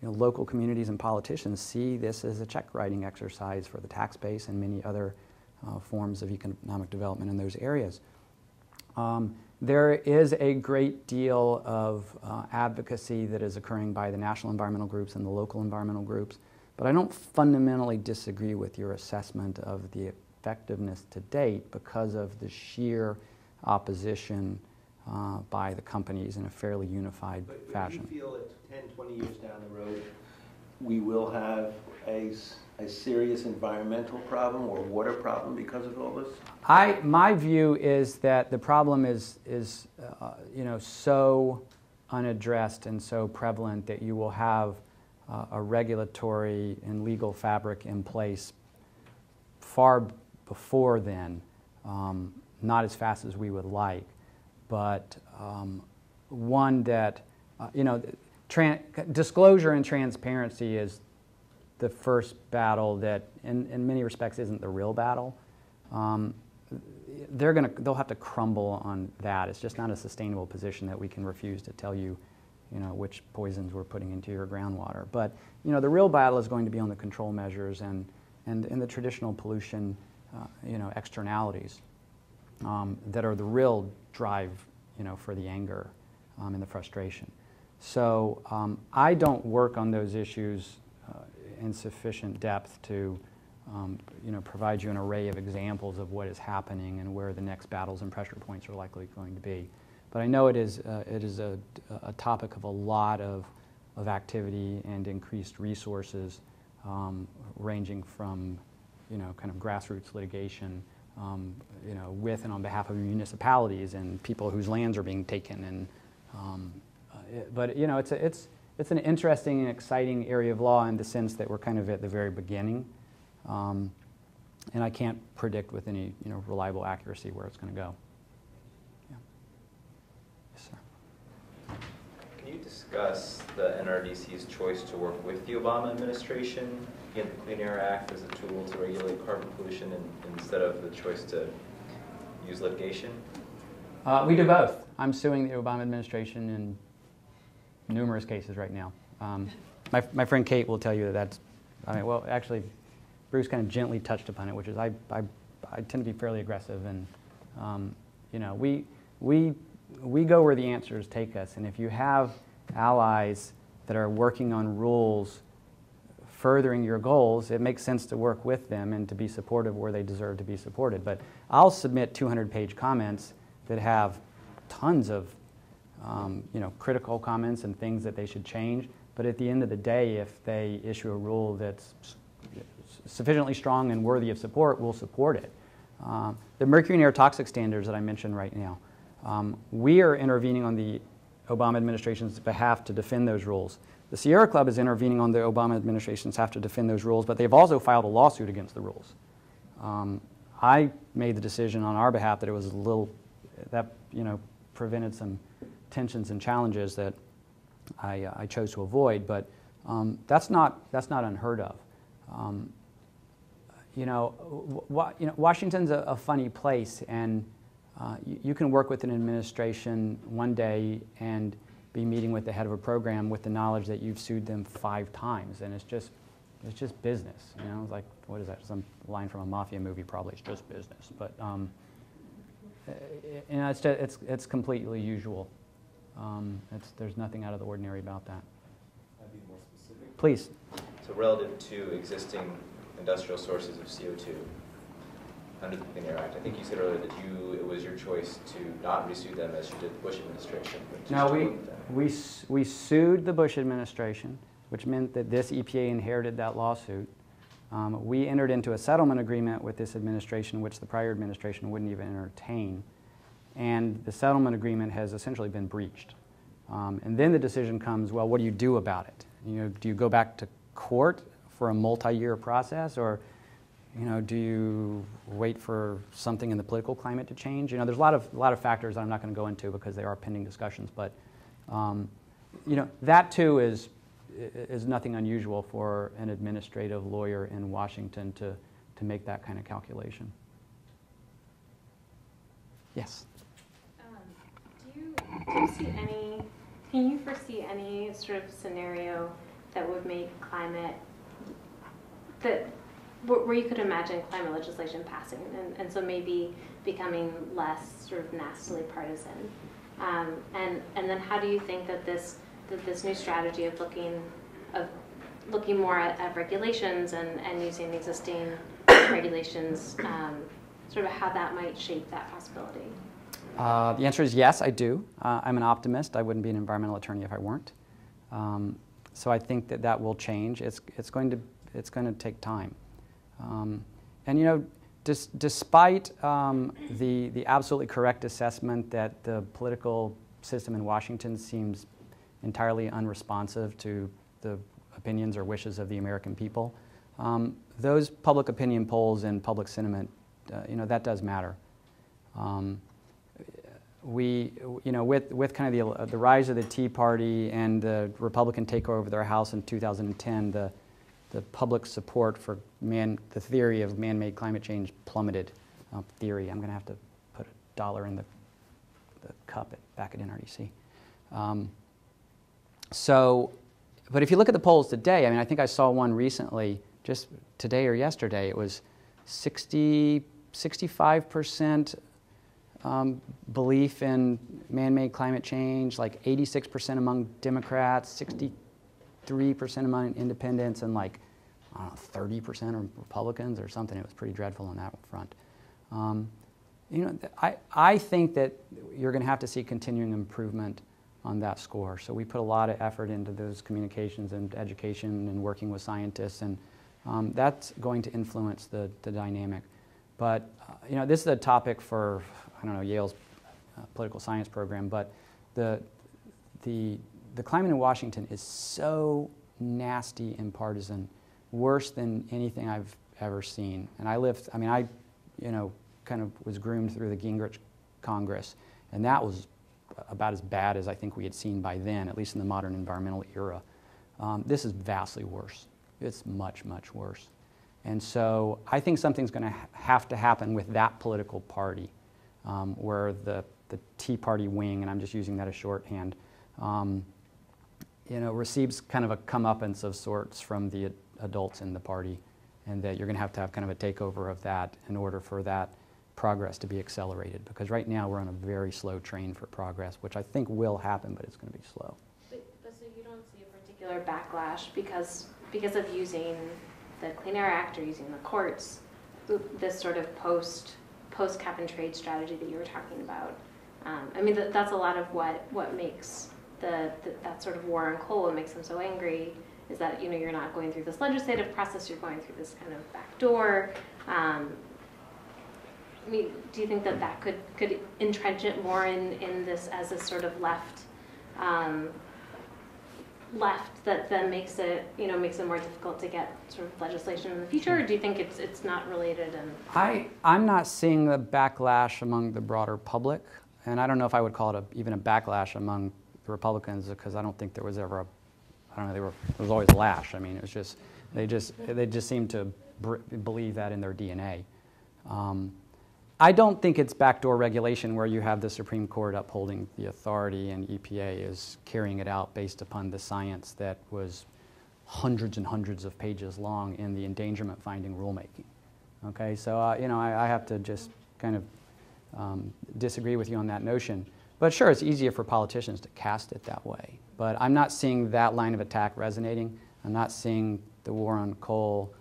local communities and politicians see this as a check writing exercise for the tax base and many other forms of economic development in those areas. There is a great deal of advocacy that is occurring by the national environmental groups and the local environmental groups, but I don't fundamentally disagree with your assessment of the effectiveness to date because of the sheer opposition by the companies in a fairly unified fashion. But do you feel that 10, 20 years down the road, we will have a serious environmental problem or water problem because of all this? My view is that the problem is so unaddressed and so prevalent that you will have a regulatory and legal fabric in place far before then, not as fast as we would like, but one that, disclosure and transparency is the first battle that, in many respects, isn't the real battle. They'll have to crumble on that. It's just not a sustainable position that we can refuse to tell you, which poisons we're putting into your groundwater. But the real battle is going to be on the control measures and the traditional pollution, externalities that are the real drive, for the anger and the frustration. So I don't work on those issues in sufficient depth to provide you an array of examples of what is happening and where the next battles and pressure points are likely going to be. But I know it is a topic of a lot of activity and increased resources, ranging from kind of grassroots litigation, with and on behalf of municipalities and people whose lands are being taken, and but it's an interesting and exciting area of law in the sense that we're kind of at the very beginning, and I can't predict with any reliable accuracy where it's going to go. Yeah. Yes, sir. Can you discuss the NRDC's choice to work with the Obama administration, get the Clean Air Act as a tool to regulate carbon pollution instead of the choice to use litigation? We do both. I'm suing the Obama administration in numerous cases right now. My friend Kate will tell you that well, actually, Bruce kind of gently touched upon it, which is I tend to be fairly aggressive, and we go where the answers take us. And if you have allies that are working on rules furthering your goals, it makes sense to work with them and to be supportive where they deserve to be supported. But I'll submit 200-page comments that have tons of critical comments and things that they should change. But at the end of the day, if they issue a rule that's sufficiently strong and worthy of support, we'll support it. The mercury and air toxic standards that I mentioned right now, we are intervening on the Obama administration's behalf to defend those rules. The Sierra Club is intervening on the Obama administration's behalf to defend those rules, but they've also filed a lawsuit against the rules. I made the decision on our behalf that it was a little, that prevented some tensions and challenges that I chose to avoid, but that's not unheard of. Washington's a funny place, and you can work with an administration one day and be meeting with the head of a program with the knowledge that you've sued them 5 times, and it's just business. It's like, what is that? Some line from a mafia movie, probably. It's just business, but it's completely usual. There's nothing out of the ordinary about that. Can I be more specific? Please. So relative to existing industrial sources of CO2 under the Clean Air Act, I think you said earlier that it was your choice to not resue them as you did the Bush administration. No, we sued the Bush administration, which meant that this EPA inherited that lawsuit. We entered into a settlement agreement with this administration, which the prior administration wouldn't even entertain. And the settlement agreement has essentially been breached. And then the decision comes, well, what do you do about it? Do you go back to court for a multi-year process, or do you wait for something in the political climate to change? There's a lot of factors that I'm not going to go into because they are pending discussions. But that too is nothing unusual for an administrative lawyer in Washington to make that kind of calculation. Yes. Can you foresee any sort of scenario that would make climate, where you could imagine climate legislation passing and so maybe becoming less sort of nastily partisan? And then how do you think that this new strategy of looking more at regulations and using existing regulations, sort of how that might shape that possibility? The answer is yes, I do. I'm an optimist. I wouldn't be an environmental attorney if I weren't. So I think that will change. It's going to take time. And despite the absolutely correct assessment that the political system in Washington seems entirely unresponsive to the opinions or wishes of the American people, those public opinion polls and public sentiment, that does matter. With kind of the rise of the Tea Party and the Republican takeover of their House in 2010, the public support for the theory of man-made climate change plummeted. I'm going to have to put $1 in the cup back at NRDC. But if you look at the polls today, I think I saw one recently, just today or yesterday. It was 65% belief in man-made climate change, like 86% among Democrats, 63% among independents, and 30% of Republicans or something. It was pretty dreadful on that front. I think that you're going to have to see continuing improvement on that score. So we put a lot of effort into those communications and education and working with scientists, and that's going to influence the dynamic. But this is a topic for Yale's political science program. But the climate in Washington is so nasty and partisan, worse than anything I've ever seen. And I kind of was groomed through the Gingrich Congress, and that was about as bad as I think we had seen by then, at least in the modern environmental era. This is vastly worse. It's much, much worse. And so I think something's going to have to happen with that political party, where the Tea Party wing, and I'm just using that as shorthand, receives kind of a comeuppance of sorts from the adults in the party, and that you're going to have kind of a takeover of that in order for that progress to be accelerated. Because right now we're on a very slow train for progress, which I think will happen, but it's going to be slow. But so you don't see a particular backlash because of using the Clean Air Act or using the courts, this sort of post cap and trade strategy that you were talking about. I mean, that's a lot of what makes that sort of war on coal, what makes them so angry, is that, you're not going through this legislative process, you're going through this kind of back door. I mean, do you think that could entrench it more in this as a sort of left that then makes it more difficult to get sort of legislation in the future, or do you think it's not related? And I'm not seeing the backlash among the broader public, and I don't know if I would call it even a backlash among the Republicans, because I don't think there was ever there was always a lash. I mean, it was just they just seem to believe that in their DNA. I don't think it's backdoor regulation where you have the Supreme Court upholding the authority and EPA is carrying it out based upon the science that was hundreds and hundreds of pages long in the endangerment finding rulemaking. Okay, so I have to just kind of disagree with you on that notion. But sure, it's easier for politicians to cast it that way. But I'm not seeing that line of attack resonating. I'm not seeing the war on coal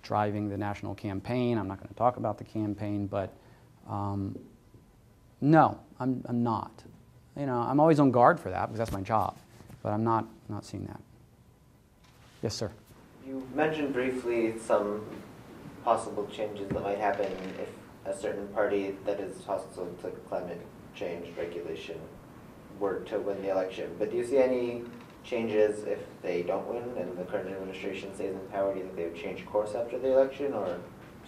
driving the national campaign. I'm not going to talk about the campaign, but no, I'm not. I'm always on guard for that because that's my job, but I'm not seeing that. Yes, sir. You mentioned briefly some possible changes that might happen if a certain party that is hostile to climate change regulation were to win the election. But do you see any changes if they don't win and the current administration stays in power? Do you think they would change course after the election, or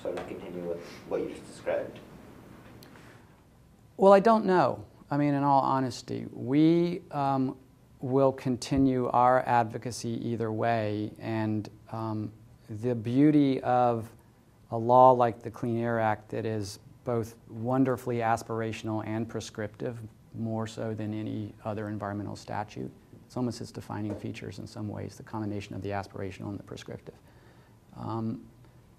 sort of continue with what you just described? Well, I don't know. I mean, in all honesty, we will continue our advocacy either way, and the beauty of a law like the Clean Air Act that is both wonderfully aspirational and prescriptive, more so than any other environmental statute. It's almost its defining features in some ways, the combination of the aspirational and the prescriptive.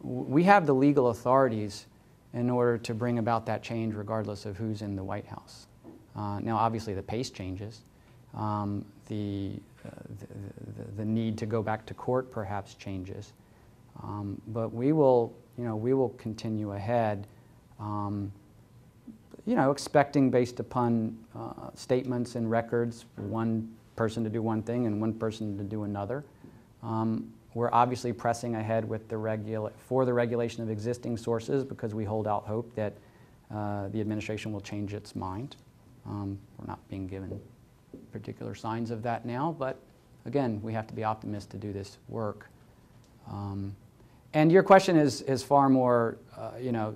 We have the legal authorities in order to bring about that change regardless of who's in the White House. Now, obviously, the pace changes. The need to go back to court perhaps changes. But we will continue ahead, expecting based upon statements and records, one person to do one thing and one person to do another. We're obviously pressing ahead with for the regulation of existing sources because we hold out hope that the administration will change its mind. We're not being given particular signs of that now, but again, we have to be optimists to do this work. And your question is far more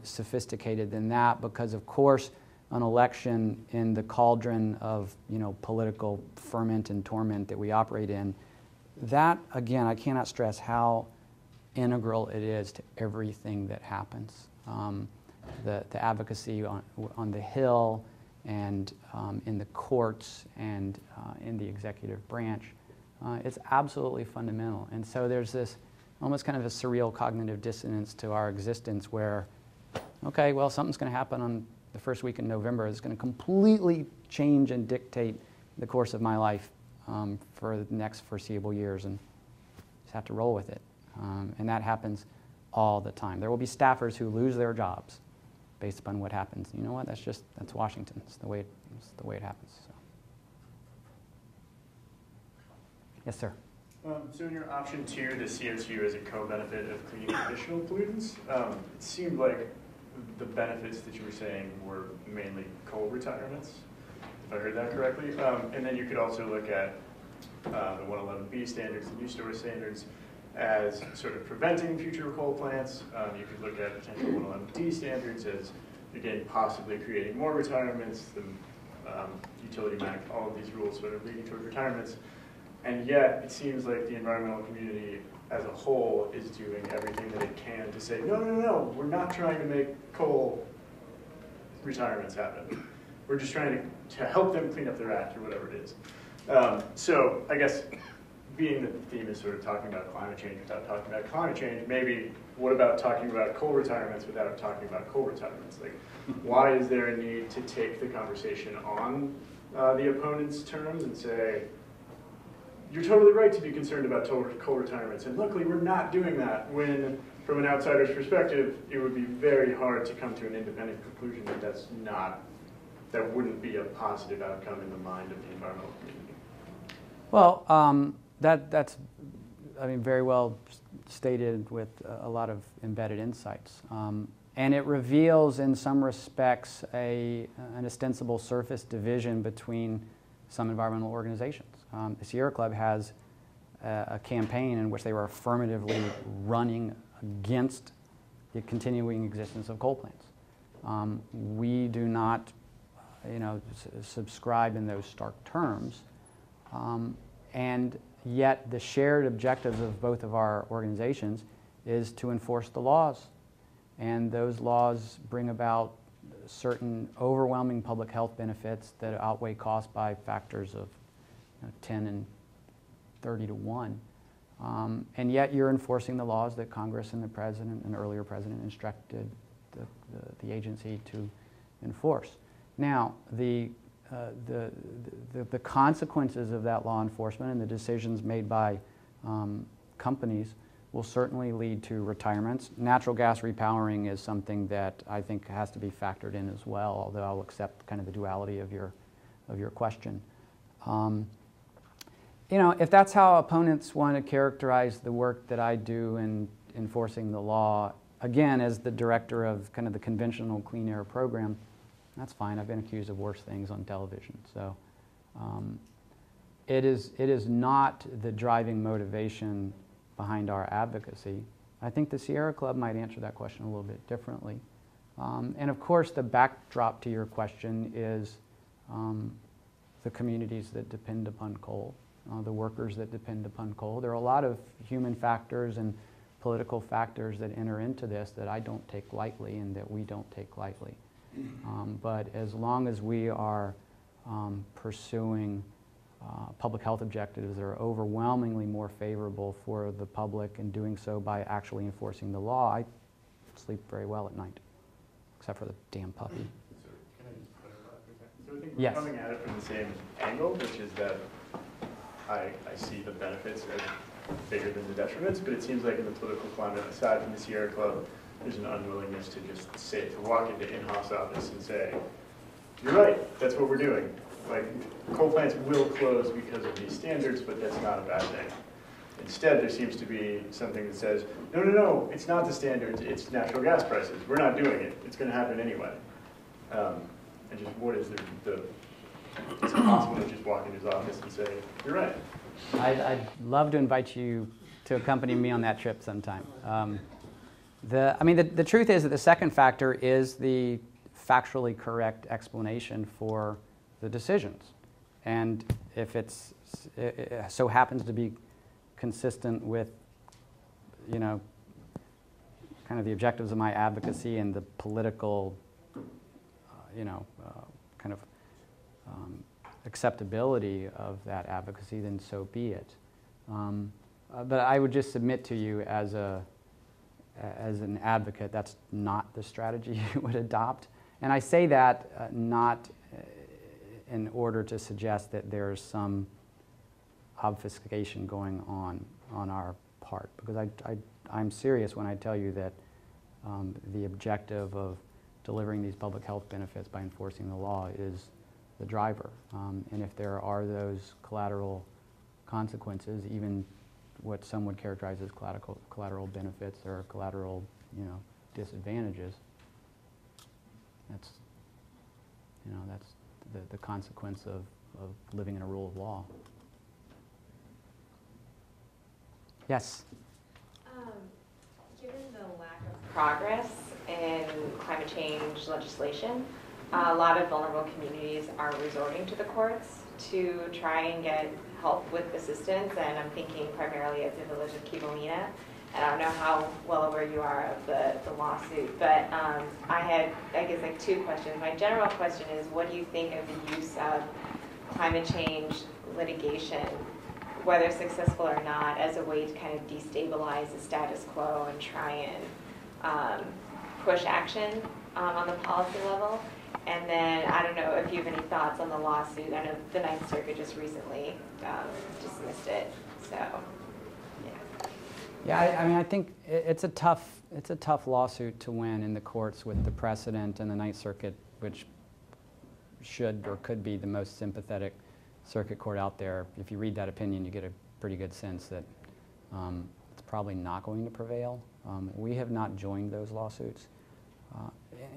sophisticated than that, because of course an election in the cauldron of political ferment and torment that we operate in, that, again, I cannot stress how integral it is to everything that happens. The advocacy on the Hill and in the courts and in the executive branch, it's absolutely fundamental. And so there's this almost kind of a surreal cognitive dissonance to our existence where, okay, well, something's going to happen on the first week in November. It's going to completely change and dictate the course of my life for the next foreseeable years, and just have to roll with it. And that happens all the time. There will be staffers who lose their jobs based upon what happens. You know what? That's Washington. It's the way it happens. So. Yes, sir. So in your option 2, the CO2 as a co-benefit of clean traditional pollutants, it seemed like the benefits that you were saying were mainly coal retirements, if I heard that correctly. And then you could also look at the 111B standards, the new storage standards, as sort of preventing future coal plants. You could look at potential 111D standards as, again, possibly creating more retirements, the utility MAC, all of these rules sort of leading toward retirements. And yet, it seems like the environmental community as a whole is doing everything that it can to say, no, we're not trying to make coal retirements happen. We're just trying to help them clean up their act or whatever it is. So I guess being that the theme is sort of talking about climate change without talking about climate change, maybe what about talking about coal retirements without talking about coal retirements? Like, why is there a need to take the conversation on the opponent's terms and say, you're totally right to be concerned about coal retirements, and luckily we're not doing that, when from an outsider's perspective, it would be very hard to come to an independent conclusion that that's not that wouldn't be a positive outcome in the mind of the environmental community? Well, that's, I mean, very well stated with a lot of embedded insights. And it reveals, in some respects, an ostensible surface division between some environmental organizations. The Sierra Club has a campaign in which they were affirmatively running against the continuing existence of coal plants. We do not, subscribe in those stark terms, and yet the shared objectives of both of our organizations is to enforce the laws, and those laws bring about certain overwhelming public health benefits that outweigh cost by factors of 10 and 30 to 1. And yet you're enforcing the laws that Congress and the President and earlier President instructed the agency to enforce. Now, the consequences of that law enforcement and the decisions made by companies will certainly lead to retirements. Natural gas repowering is something that I think has to be factored in as well, although I'll accept kind of the duality of your question. If that's how opponents want to characterize the work that I do in enforcing the law, again, as the director of kind of the conventional clean air program, that's fine. I've been accused of worse things on television. So it is not the driving motivation behind our advocacy. I think the Sierra Club might answer that question a little bit differently. And of course, the backdrop to your question is the communities that depend upon coal, the workers that depend upon coal. There are a lot of human factors and political factors that enter into this that I don't take lightly and that we don't take lightly. But as long as we are pursuing public health objectives that are overwhelmingly more favorable for the public and doing so by actually enforcing the law, I sleep very well at night, except for the damn puppy. So can I just clarify for a second? So I think Yes. we're coming at it from the same angle, which is that I see the benefits as bigger than the detriments, but it seems like in the political climate, aside from the Sierra Club, there's an unwillingness to just say, to walk into in-house office and say, you're right, that's what we're doing. Like, coal plants will close because of these standards, but that's not a bad thing. Instead, there seems to be something that says, no, it's not the standards, it's natural gas prices. We're not doing it. It's going to happen anyway. And just what is the is it possible to just walk into his office and say, you're right? I'd love to invite you to accompany me on that trip sometime. The truth is that the second factor is the factually correct explanation for the decisions. And if it so happens to be consistent with, kind of the objectives of my advocacy and the political, kind of acceptability of that advocacy, then so be it. But I would just submit to you as an advocate, that's not the strategy you would adopt. And I say that not in order to suggest that there's some obfuscation going on our part, because I'm serious when I tell you that the objective of delivering these public health benefits by enforcing the law is the driver. And if there are those collateral consequences, even what some would characterize as collateral benefits or collateral, disadvantages, that's the consequence of living in a rule of law. Yes? Given the lack of progress in climate change legislation, a lot of vulnerable communities are resorting to the courts to try and get help with assistance, and I'm thinking primarily of the village of Kivalina. And I don't know how well aware you are of the lawsuit, but I had, two questions. My general question is, what do you think of the use of climate change litigation, whether successful or not, as a way to kind of destabilize the status quo and try and push action on the policy level? And then, I don't know if you have any thoughts on the lawsuit. I know the Ninth Circuit just recently dismissed it, so, yeah. Yeah, I think it's a tough lawsuit to win in the courts with the precedent in the Ninth Circuit, which, should or could be the most sympathetic circuit court out there. If you read that opinion, you get a pretty good sense that it's probably not going to prevail. We have not joined those lawsuits.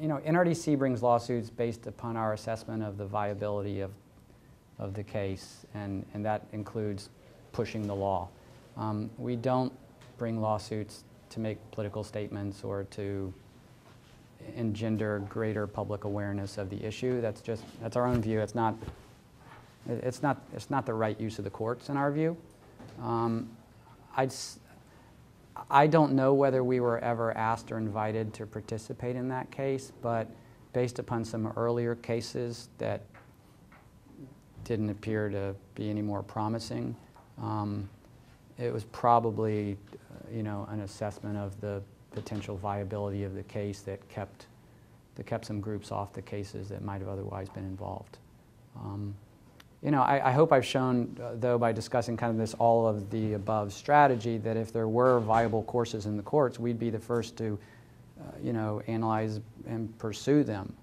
You know, NRDC brings lawsuits based upon our assessment of the viability of the case, and that includes pushing the law. We don't bring lawsuits to make political statements or to engender greater public awareness of the issue. That's our own view. It's not the right use of the courts in our view. I don't know whether we were ever asked or invited to participate in that case, but based upon some earlier cases that didn't appear to be any more promising, it was probably, you know, an assessment of the potential viability of the case that kept some groups off the cases that might have otherwise been involved. You know, I hope I've shown, though, by discussing kind of this all of the above strategy, that if there were viable courses in the courts, we'd be the first to, you know, analyze and pursue them.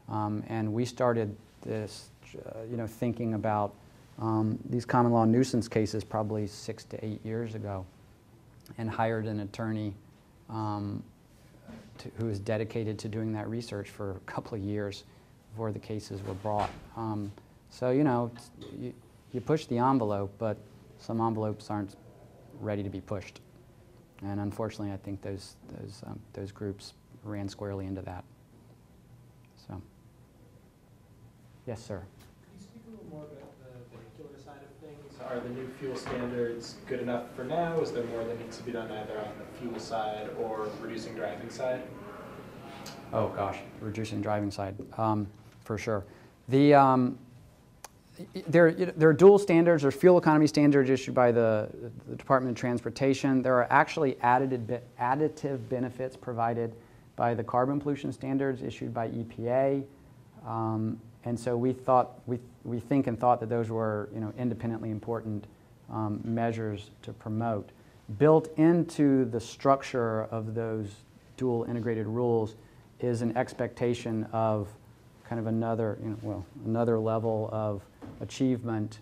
And we started this, you know, thinking about these common law nuisance cases probably 6 to 8 years ago, and hired an attorney who was dedicated to doing that research for a couple of years before the cases were brought. So, you know, you push the envelope, but some envelopes aren't ready to be pushed. And unfortunately, I think those groups ran squarely into that. So, yes, sir. Can you speak a little more about the vehicular side of things? Are the new fuel standards good enough for now? Is there more that needs to be done either on the fuel side or reducing driving side? Oh gosh, reducing driving side, for sure. There are dual standards. There's fuel economy standards issued by the Department of Transportation. There are actually additive benefits provided by the carbon pollution standards issued by EPA. And so we think and thought that those were, you know, independently important measures to promote. Built into the structure of those dual integrated rules is an expectation of kind of another, you know, well, another level of achievement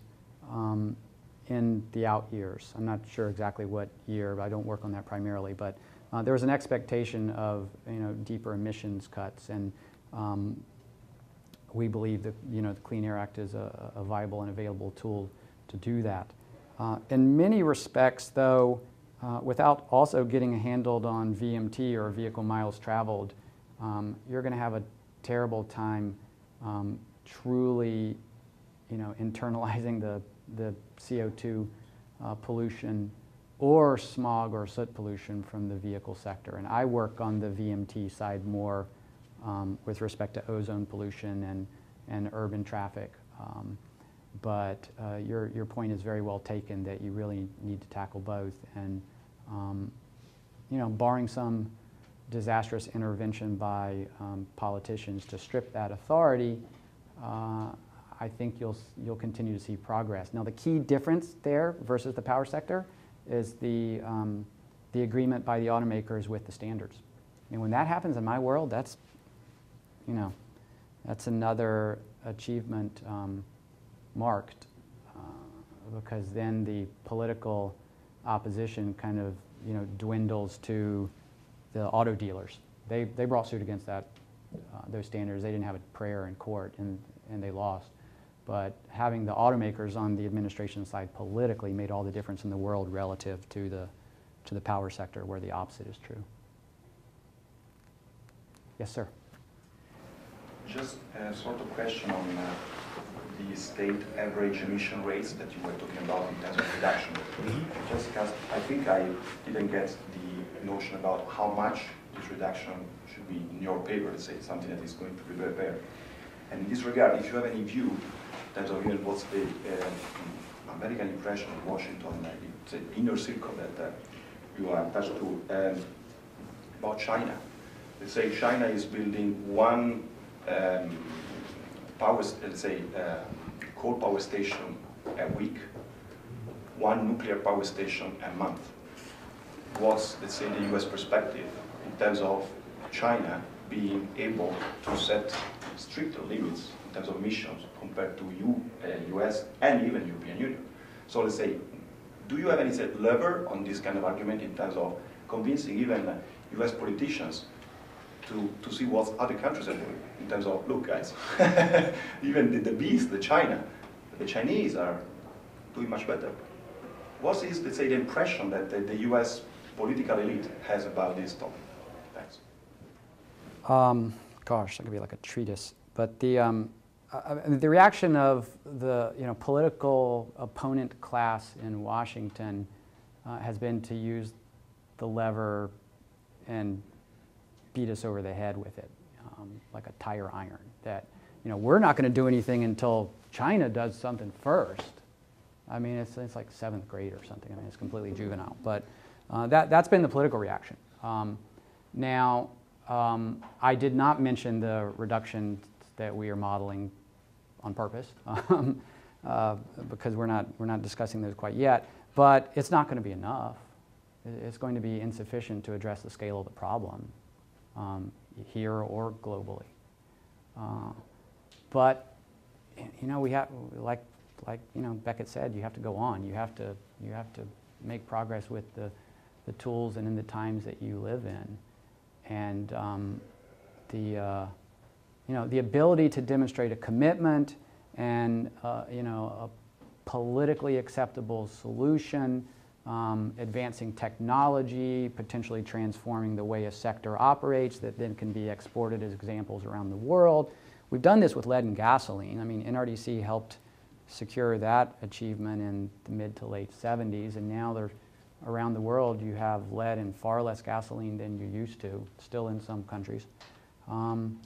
in the out years. I'm not sure exactly what year, but I don't work on that primarily. But there was an expectation of, you know, deeper emissions cuts, and we believe that, you know, the Clean Air Act is a viable and available tool to do that. In many respects, though, without also getting handled on VMT or vehicle miles traveled, you're going to have a terrible time truly, you know, internalizing the CO2 pollution or smog or soot pollution from the vehicle sector. And I work on the VMT side more with respect to ozone pollution and urban traffic. But your point is very well taken that you really need to tackle both. And, you know, barring some disastrous intervention by politicians to strip that authority, I think you'll continue to see progress. Now, the key difference there versus the power sector is the agreement by the automakers with the standards. And when that happens in my world, that's, you know, that's another achievement marked, because then the political opposition kind of, you know, dwindles to the auto dealers. They brought suit against those standards. They didn't have a prayer in court, and they lost. But having the automakers on the administration side politically made all the difference in the world relative to the power sector, where the opposite is true. Yes, sir. Just a sort of question on the state average emission rates that you were talking about in terms of reduction. Just because I think I didn't get the notion about how much this reduction should be in your paper, let's say, something that is going to be prepared. And in this regard, if you have any view in terms of even what's the American impression of Washington, it's an inner circle that you are attached to, about China. Let's say China is building one coal power station a week, one nuclear power station a month. What's, let's say, the US perspective in terms of China being able to set stricter limits in terms of emissions compared to US and even European Union. So let's say, do you have any lever on this kind of argument in terms of convincing even US politicians to see what other countries are doing in terms of, look guys, even the beast, the Chinese are doing much better. What is, let's say, the impression that the US political elite has about this topic? Thanks. Gosh, that could be like a treatise. But the reaction of the political opponent class in Washington has been to use the lever and beat us over the head with it, like a tire iron. That we're not going to do anything until China does something first. I mean, it's like 7th grade or something. I mean, it's completely juvenile. But that's been the political reaction. Now, I did not mention the reduction that we are modeling on purpose because we're not discussing those quite yet. But it's not going to be enough. It's going to be insufficient to address the scale of the problem here or globally. But we have, like Beckett said, you have to go on. You have to make progress with the tools and in the times that you live in, and the ability to demonstrate a commitment and a politically acceptable solution, advancing technology, potentially transforming the way a sector operates that then can be exported as examples around the world. We've done this with lead and gasoline. I mean, NRDC helped secure that achievement in the mid to late 70s, and now there's around the world you have lead in far less gasoline than you used to, still in some countries. And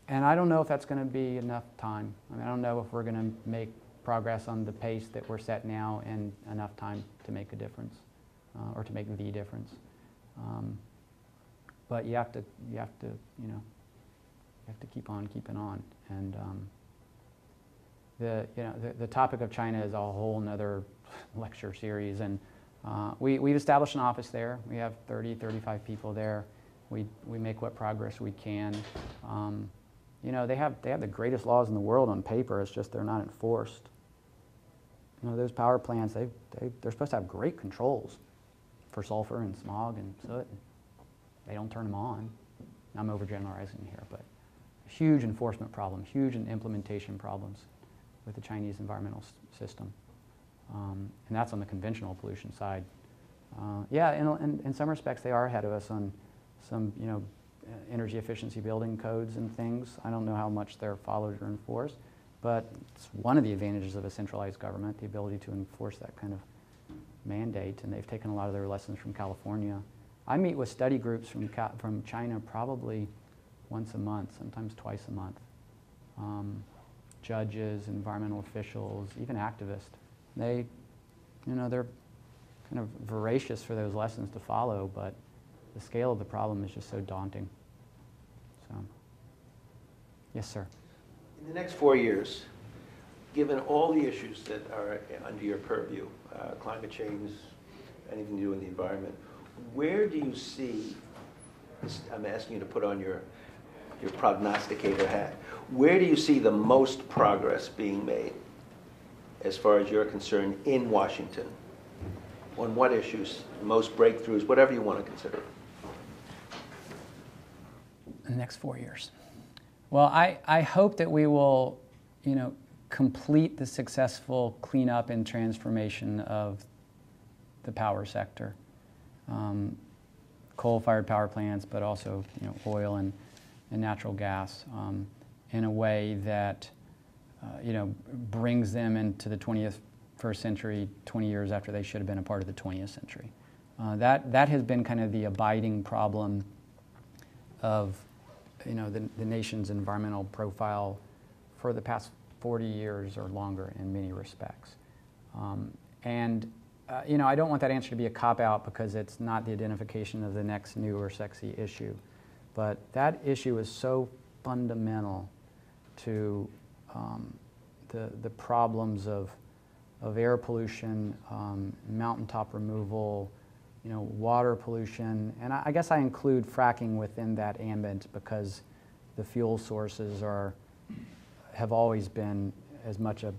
I don't know if that's going to be enough time. I mean, I don't know if we're going to make progress on the pace that we're set now in enough time to make a difference, or to make the difference. But you have to keep on keeping on. And the topic of China is a whole nother lecture series. And we've established an office there. We have 30, 35 people there. We make what progress we can. They have the greatest laws in the world on paper. It's just they're not enforced. Those power plants, they're supposed to have great controls for sulfur and smog and soot. They don't turn them on. I'm overgeneralizing here, but huge enforcement problem, huge implementation problems with the Chinese environmental system. And that's on the conventional pollution side. In some respects, they are ahead of us on some, energy efficiency building codes and things. I don't know how much they're followed or enforced, but it's one of the advantages of a centralized government, the ability to enforce that kind of mandate, and they've taken a lot of their lessons from California. I meet with study groups from China probably once a month, sometimes twice a month. Judges, environmental officials, even activists. They're kind of voracious for those lessons to follow, but the scale of the problem is just so daunting. So, yes, sir. In the next 4 years, given all the issues that are under your purview, climate change, anything to do with the environment, where do you see, I'm asking you to put on your prognosticator hat, where do you see the most progress being made as far as you're concerned in Washington? On what issues, most breakthroughs, whatever you want to consider? In the next 4 years. Well, I hope that we will, complete the successful cleanup and transformation of the power sector. Coal-fired power plants, but also, oil and natural gas in a way that, brings them into the 21st century 20 years after they should have been a part of the 20th century. That has been kind of the abiding problem of the nation's environmental profile for the past 40 years or longer in many respects. I don't want that answer to be a cop-out because it's not the identification of the next new or sexy issue. But that issue is so fundamental to the problems of air pollution, mountaintop removal, water pollution, and I guess I include fracking within that ambit because the fuel sources are have always been as much a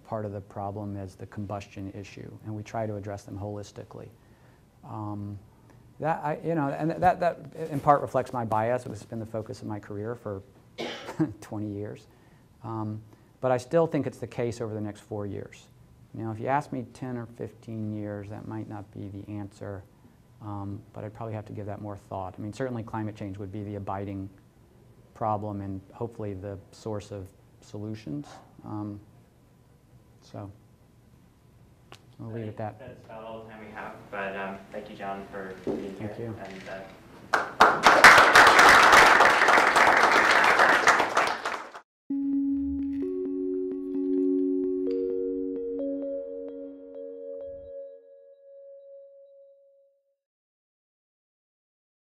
part of the problem as the combustion issue, and we try to address them holistically. That in part reflects my bias. It's been the focus of my career for 20 years. But I still think it's the case over the next 4 years. You know, if you ask me 10 or 15 years, that might not be the answer, but I'd probably have to give that more thought. I mean, certainly climate change would be the abiding problem and hopefully the source of solutions. So I'll leave it at that. That's about all the time we have, but thank you, John, for being here. Thank you. And,